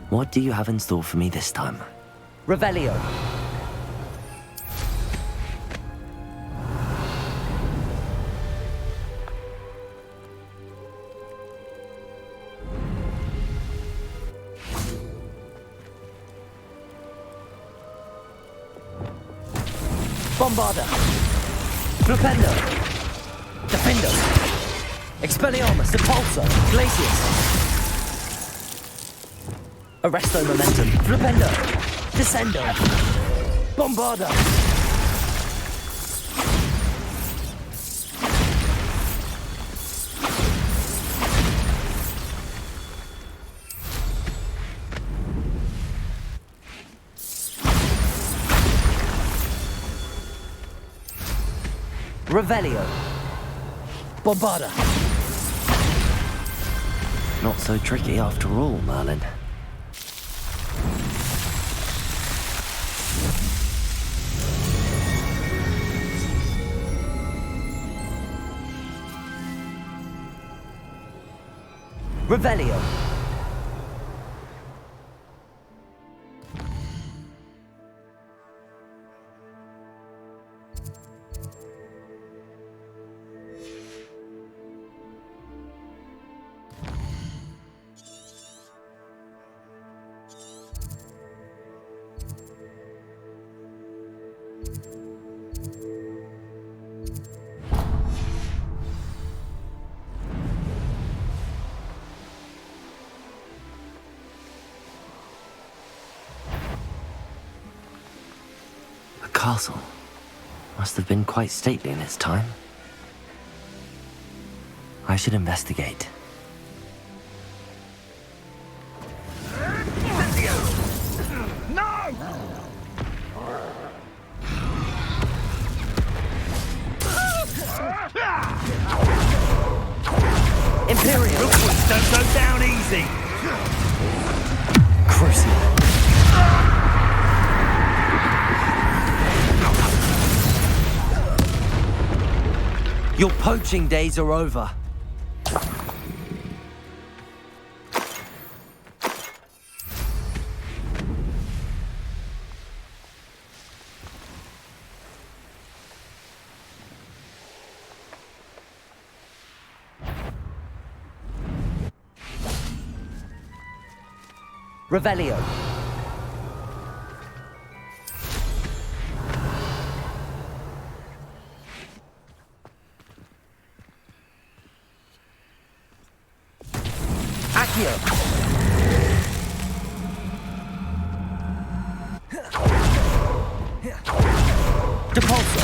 What do you have in store for me this time? Revelio. Bombarda. Flipendo. Defendo. Expelliarmus. Impulso. Glacius. Arresto Momentum. Flipendo. Descendo. Bombarda. Revelio. Bombarda. Not so tricky after all, Merlin. Revelio. Castle must have been quite stately in its time. I should investigate. No! Imperial! Rookwoods don't go down easy! Crucio. Your poaching days are over. Revelio. Accio. Depulso.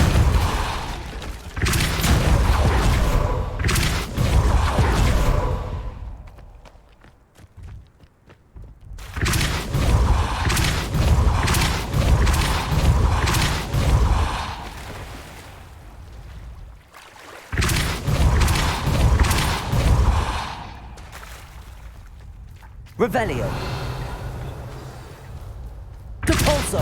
Revelio. Depulso.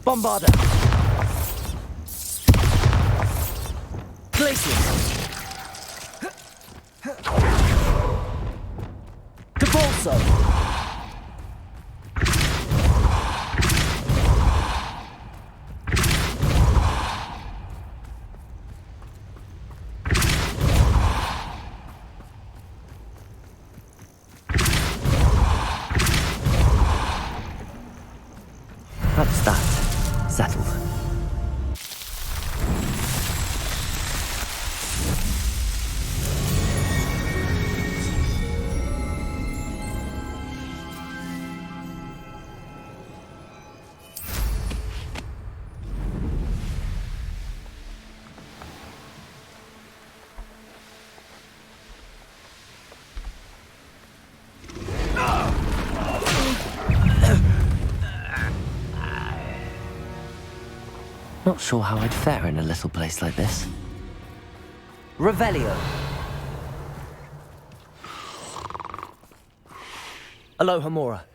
Bombarda. Glacius. Not sure how I'd fare in a little place like this. Revelio. Aloha Mora.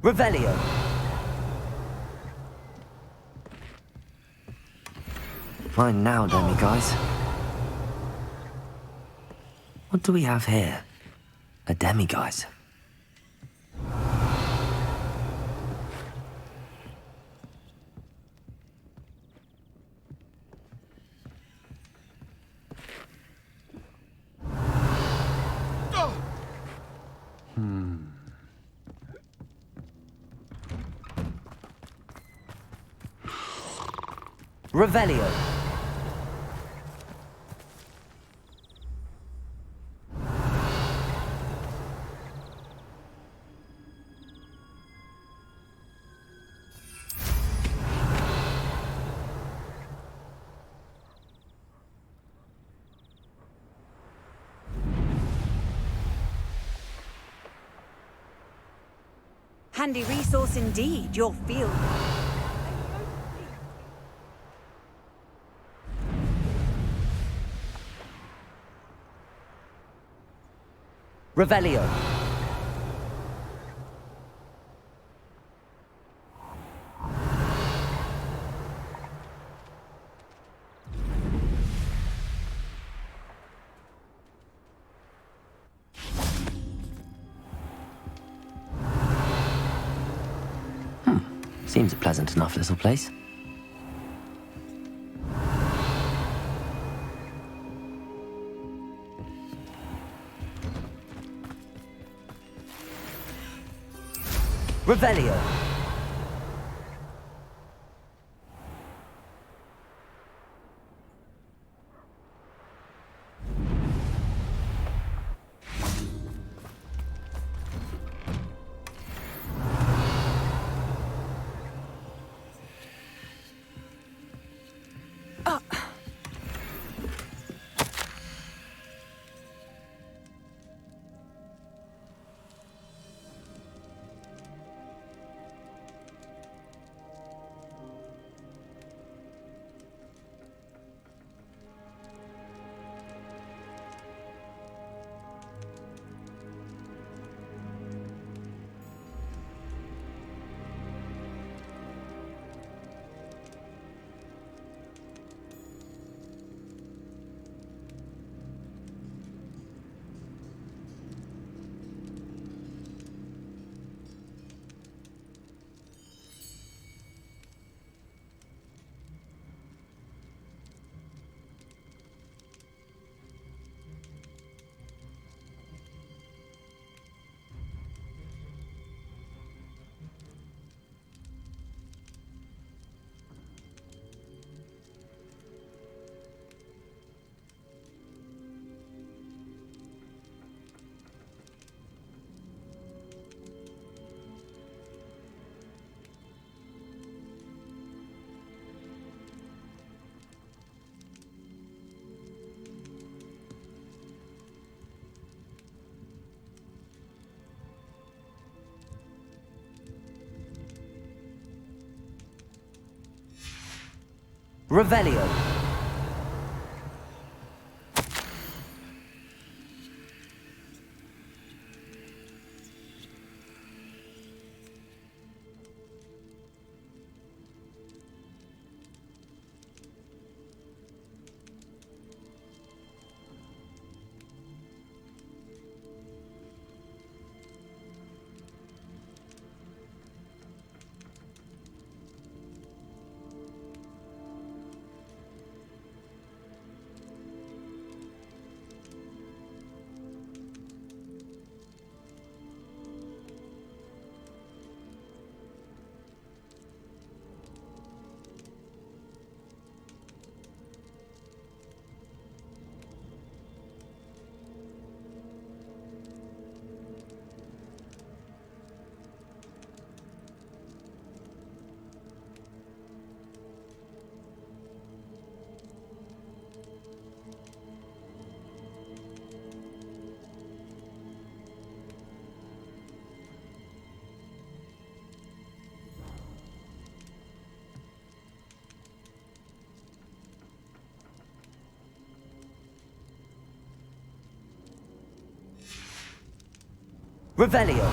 Revelio. Fine now, demiguise. What do we have here? A demiguise. Revelio. Handy resource indeed, your field. Revelio. Seems a pleasant enough little place. Revelio. Revelio. Revelio.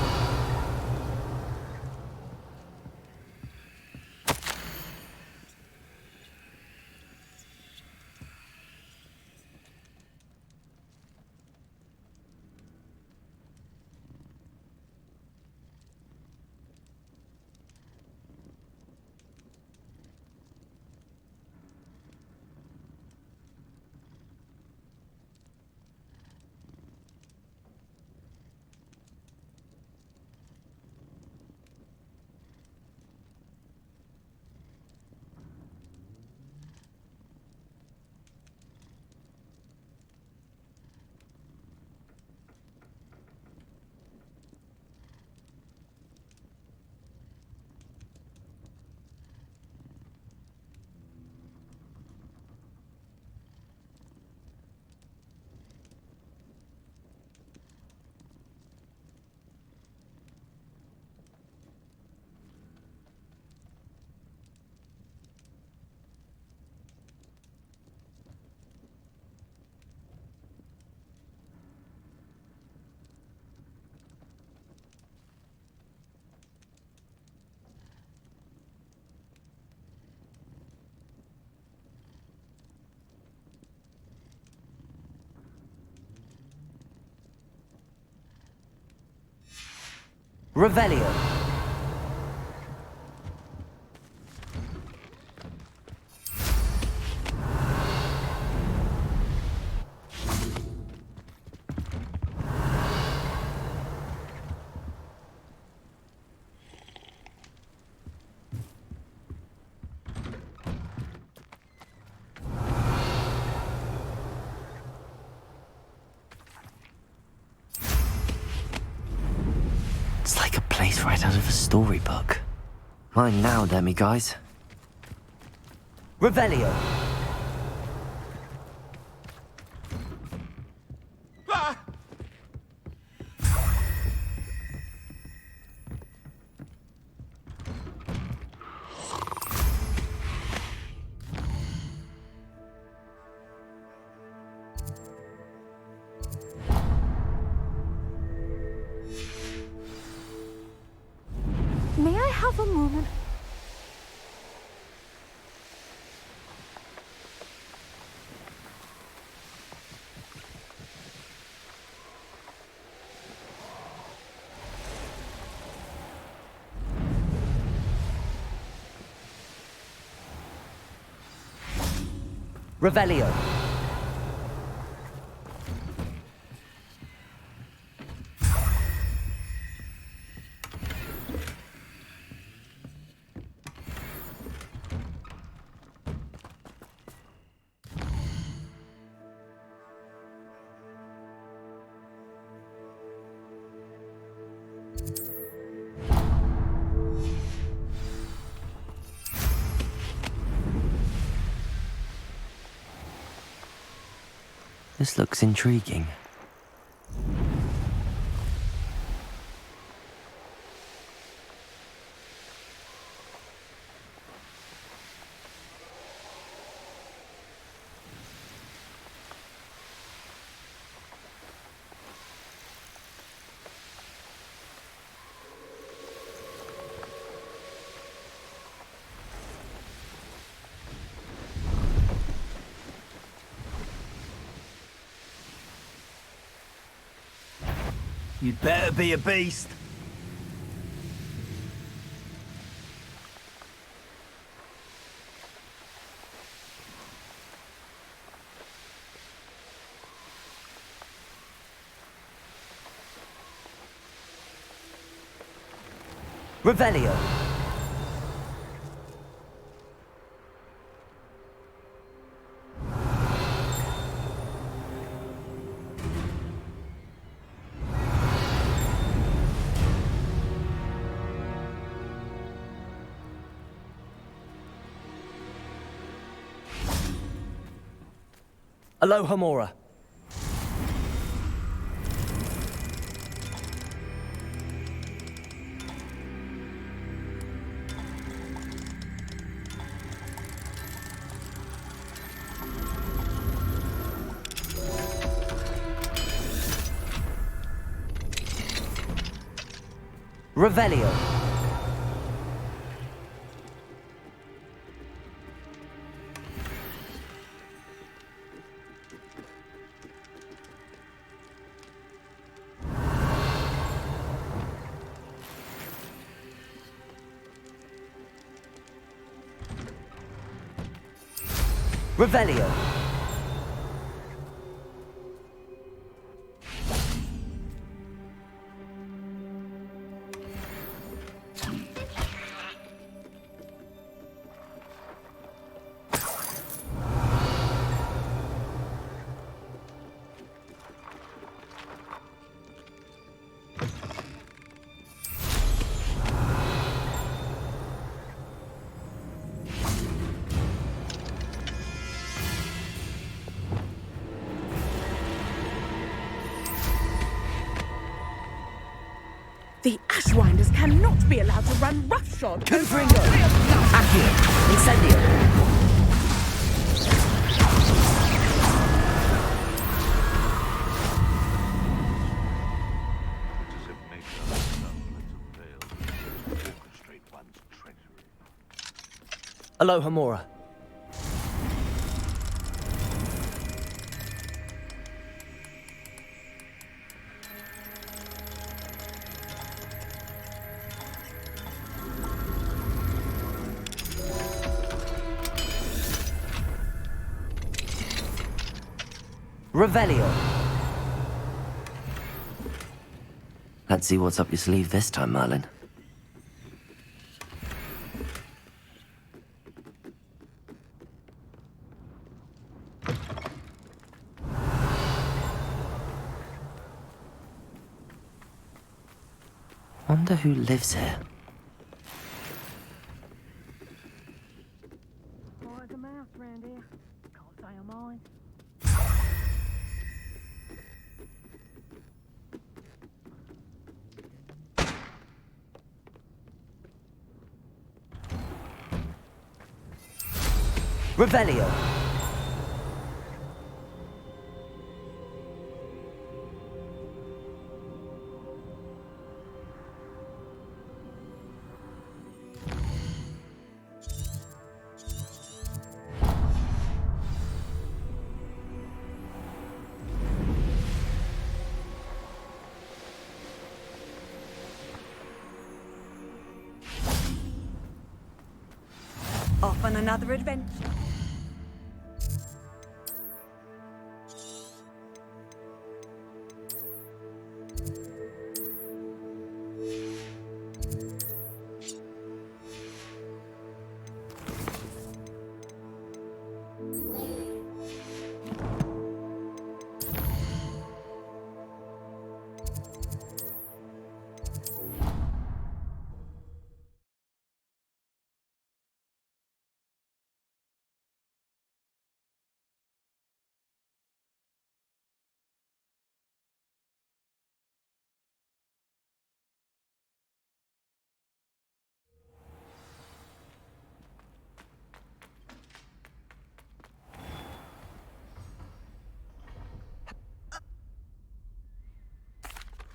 Revelio. It's like a place right out of a storybook. Mine now, demi guys. Revelio. May I have a moment? Revelio. This looks intriguing. You'd better be a beast. Revelio. Alohomora. Revelio. Revelio. The Ashwinders cannot be allowed to run roughshod. Confringo! Accio! Incendio! Aloha Mora. Revelio. Let's see what's up your sleeve this time, Merlin. Wonder who lives here. Revelio. Off on another adventure.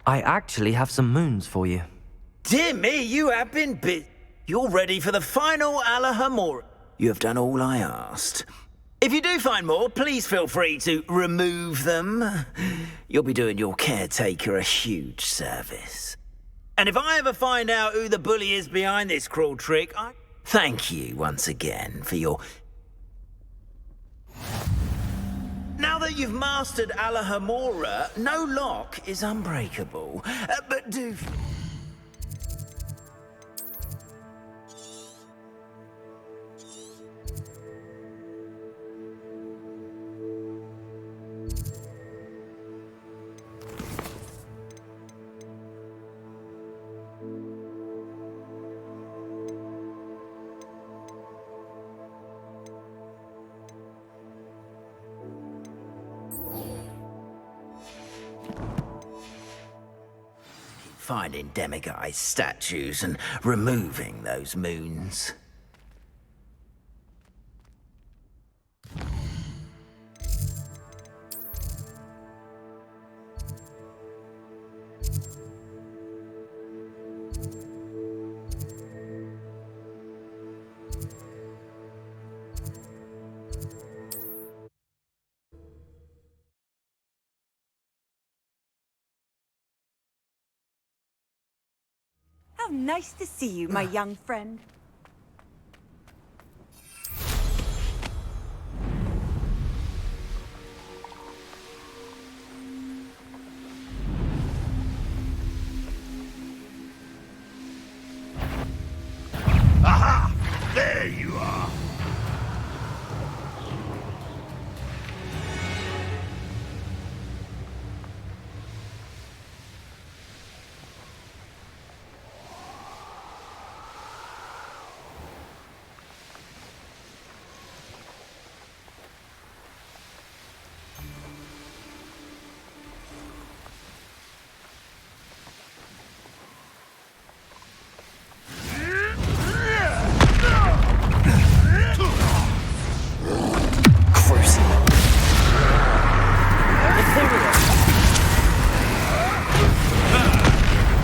I actually have some moons for you. Dear me, you have been You're ready for the final Alahamora. You have done all I asked. If you do find more, please feel free to remove them. You'll be doing your caretaker a huge service. And if I ever find out who the bully is behind this cruel trick, I thank you once again for your... Now that you've mastered Alahamora, no lock is unbreakable. But do... finding demiguise statues and removing those moons. How nice to see you, my young friend. Aha! There you are.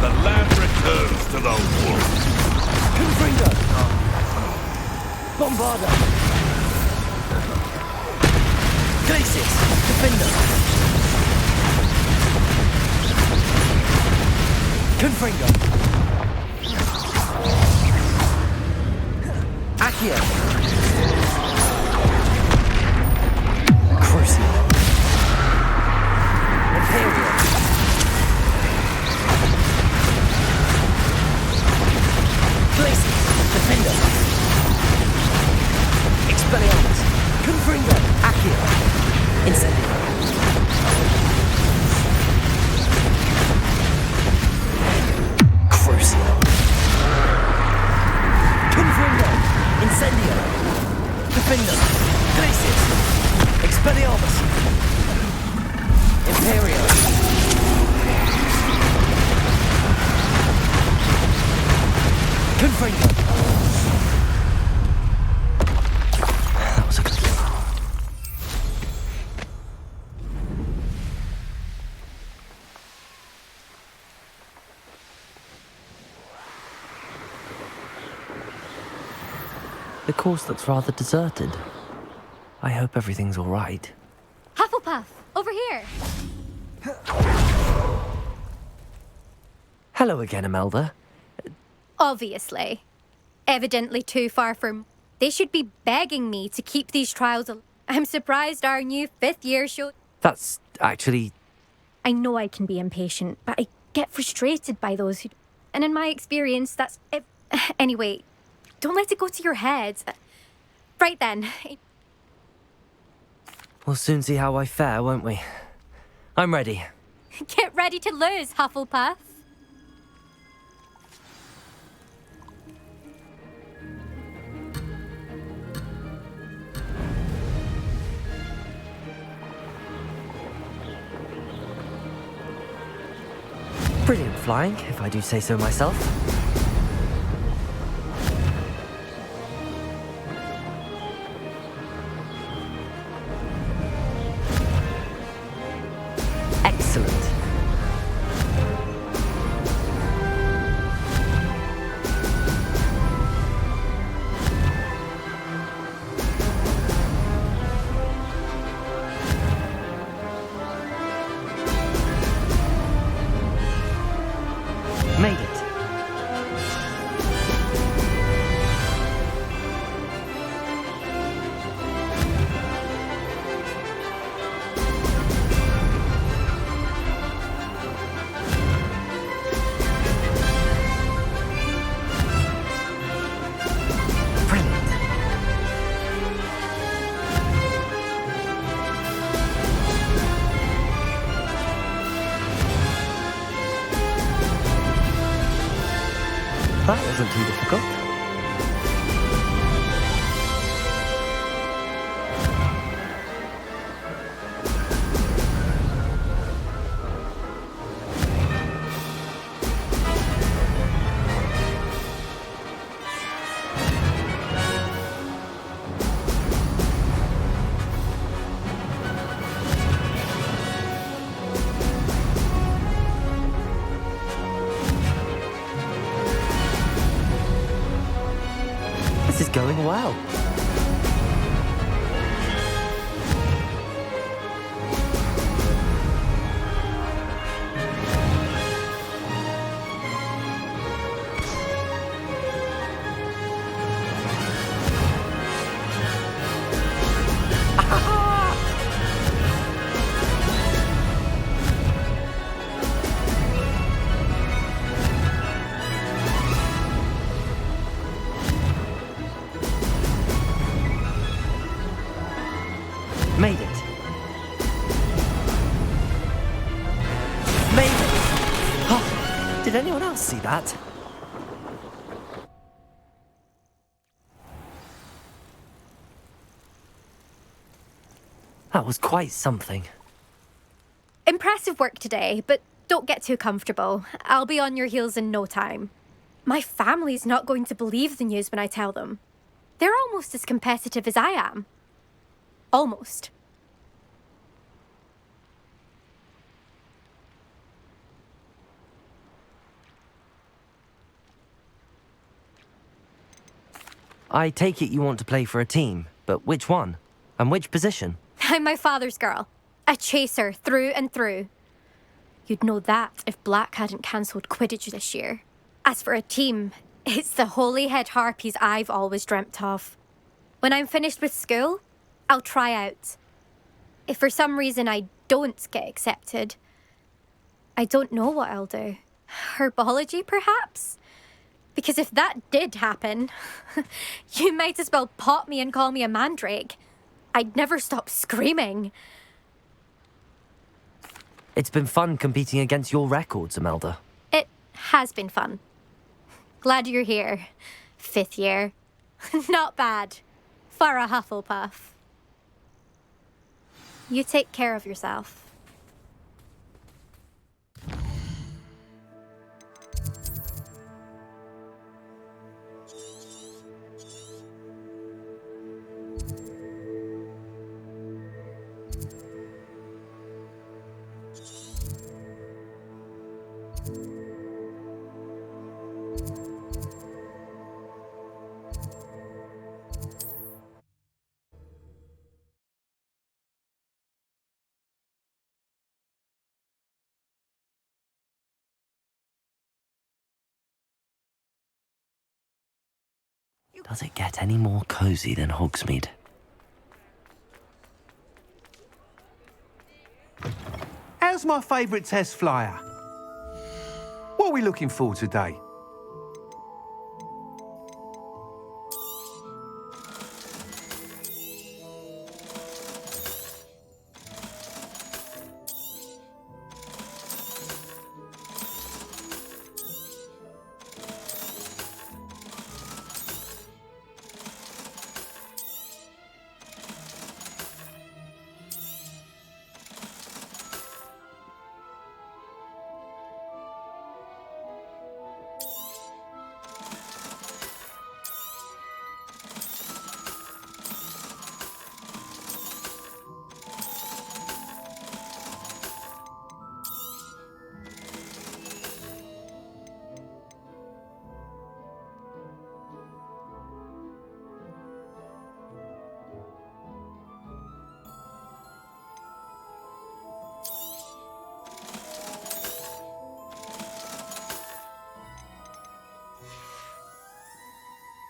The land returns to those wolves. Confringo! Bombarda! Glacius! Defender! Confringo! Accio! Crucio! Imperial! Glacius! Defender! Expelliarmus! Confringo! Accio! Incendio! Crucio! Confringo! Incendio! Defender! Glacius! Expelliarmus! Imperial! Confringo! That was a good kill. The course looks rather deserted. I hope everything's all right. Hufflepuff, over here. Hello again, Imelda. Obviously. Evidently too far from... They should be begging me to keep these trials al- I'm surprised our new 5th year show... That's actually... I know I can be impatient, but I get frustrated by those who... And in my experience, that's... Anyway, don't let it go to your head. Right then. We'll soon see how I fare, won't we? I'm ready. Get ready to lose, Hufflepuff. Brilliant flying, if I do say so myself. Excellent. Made it. Brilliant. That wasn't too difficult. This is going well. that. That was quite something. Impressive work today, but don't get too comfortable. I'll be on your heels in no time. My family's not going to believe the news when I tell them. They're almost as competitive as I am. Almost. I take it you want to play for a team, but which one? And which position? I'm my father's girl. A chaser through and through. You'd know that if Black hadn't cancelled Quidditch this year. As for a team, it's the Holyhead Harpies I've always dreamt of. When I'm finished with school, I'll try out. If for some reason I don't get accepted, I don't know what I'll do. Herbology, perhaps? Because if that did happen, you might as well pop me and call me a mandrake. I'd never stop screaming. It's been fun competing against your records, Imelda. It has been fun. Glad you're here. 5th year. Not bad. For a Hufflepuff. You take care of yourself. Does it get any more cozy than Hogsmeade? How's my favourite test flyer? What are we looking for today?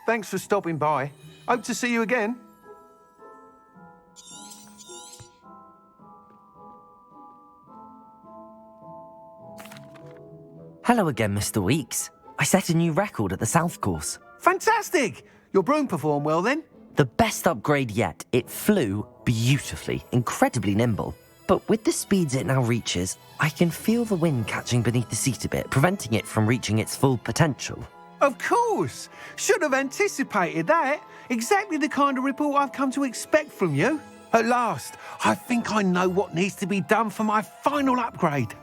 Thanks for stopping by. Hope to see you again. Hello again, Mr. Weeks. I set a new record at the South Course. Fantastic! Your broom performed well then? The best upgrade yet. It flew beautifully, incredibly nimble. But with the speeds it now reaches, I can feel the wind catching beneath the seat a bit, preventing it from reaching its full potential. Of course! Should have anticipated that. Exactly the kind of report I've come to expect from you. At last, I think I know what needs to be done for my final upgrade.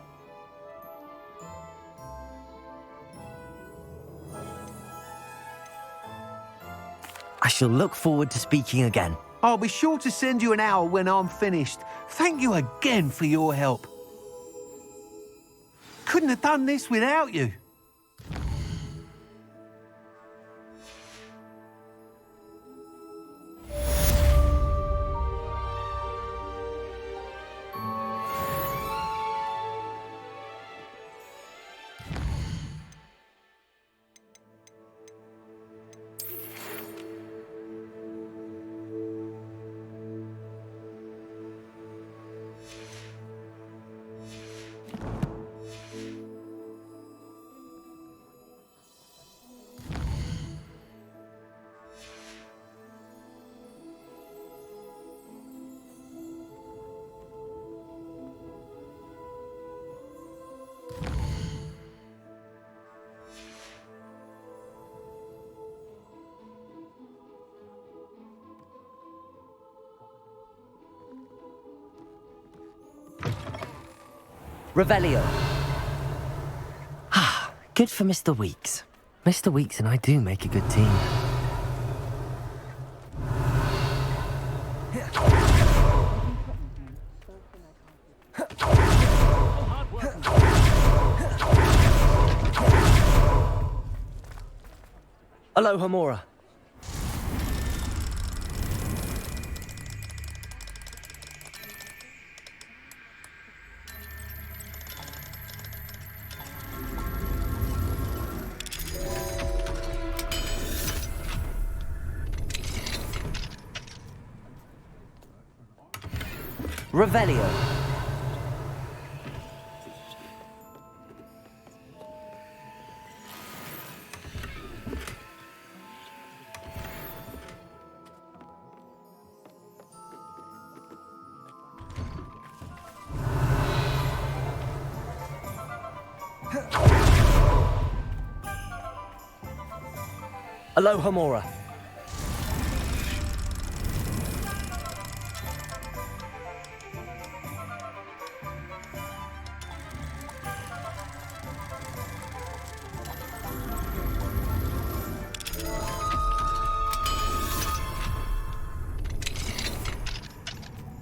I shall look forward to speaking again. I'll be sure to send you an hour when I'm finished. Thank you again for your help. Couldn't have done this without you. Revelio. Ah, good for Mr. Weeks. Mr. Weeks and I do make a good team. Aloha Mora. Revelio. Aloha Mora.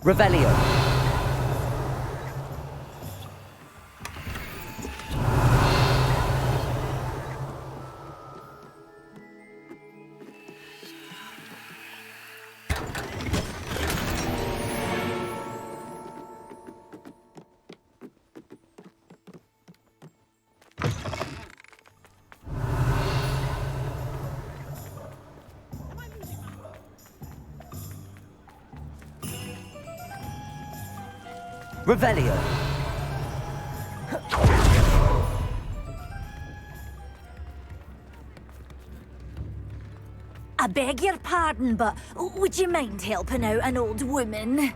Revelio. Revelio. I beg your pardon, but would you mind helping out an old woman?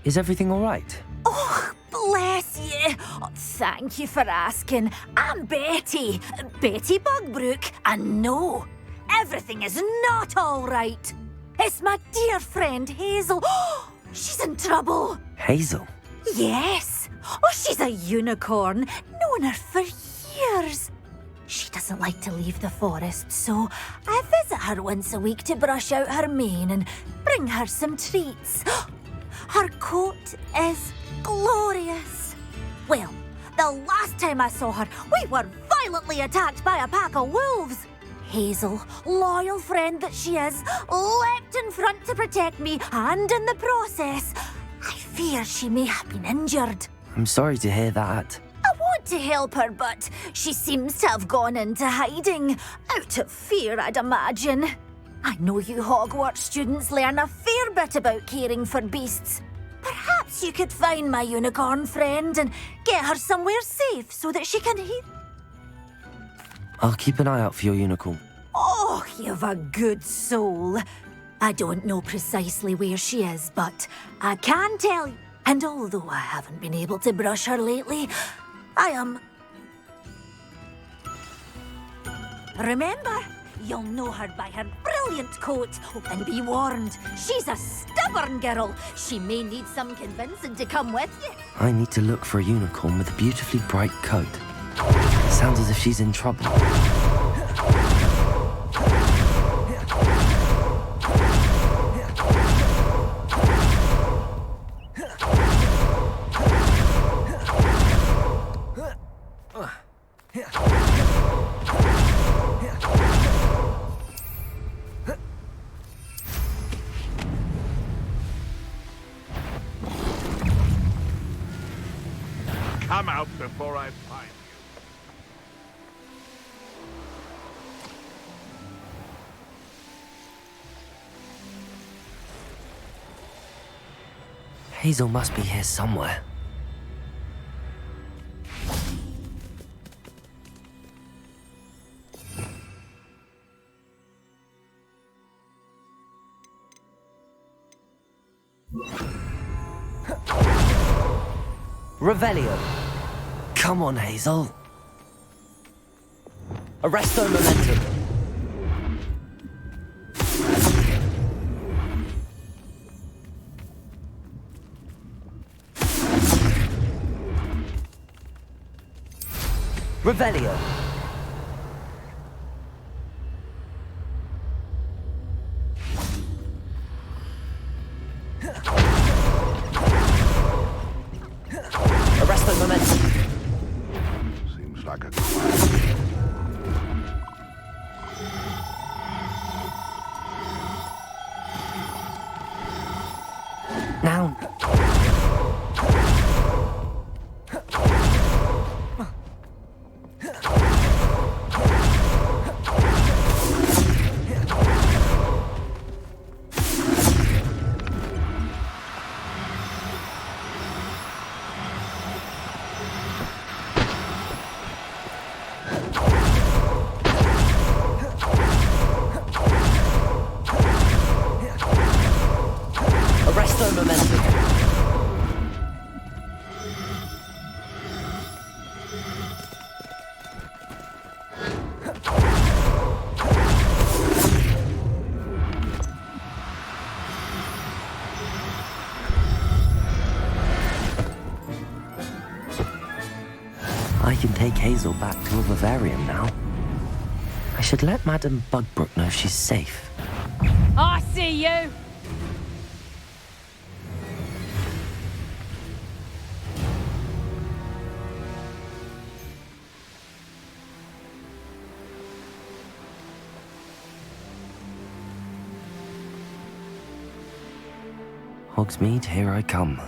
Is everything all right? Oh, bless you. Oh, thank you for asking. I'm Betty. Betty Bugbrook. And no, everything is not all right. It's my dear friend Hazel. Oh, she's in trouble. Hazel? Yes. Oh, she's a unicorn. Known her for years. She doesn't like to leave the forest, so I visit her once a week to brush out her mane and bring her some treats. Her coat is glorious. Well, the last time I saw her, we were violently attacked by a pack of wolves. Hazel, loyal friend that she is, leapt in front to protect me, and in the process, I fear she may have been injured. I'm sorry to hear that. I want to help her, but she seems to have gone into hiding. Out of fear, I'd imagine. I know you Hogwarts students learn a fair bit about caring for beasts. Perhaps you could find my unicorn friend and get her somewhere safe so that she can I'll keep an eye out for your unicorn. Oh, you've a good soul. I don't know precisely where she is, but I can tell you. And although I haven't been able to brush her lately, I am... Remember, you'll know her by her brilliant coat. And be warned, she's a stubborn girl. She may need some convincing to come with you. I need to look for a unicorn with a beautifully bright coat. Sounds as if she's in trouble. Come out before I find you. Hazel must be here somewhere. Revelio. Come on, Hazel. Arresto momentum. Revelio. Arresto momentum. Seems like a Now. Arresto momentum. I can take Hazel back to a vivarium now. I should let Madame Bugbrook know she's safe. I see you! Hogsmeade, here I come.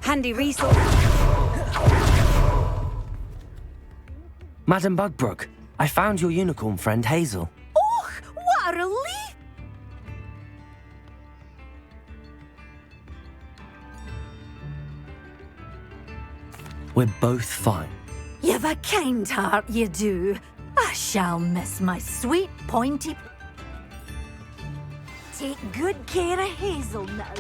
Handy resource. Madame Bugbrook, I found your unicorn friend Hazel. Oh, what a relief! We're both fine. You've a kind heart, you do. I shall miss my sweet pointy... Take good care of Hazel now.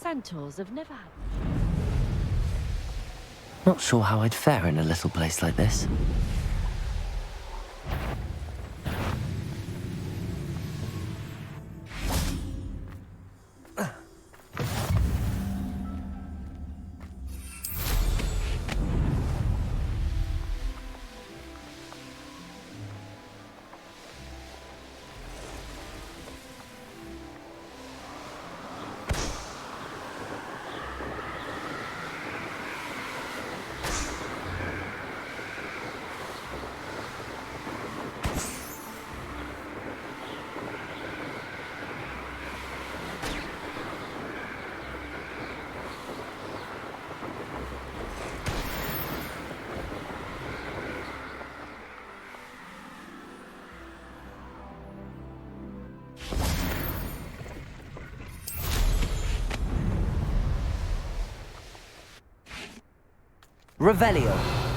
Centaurs have never had... Not sure how I'd fare in a little place like this. Revelio.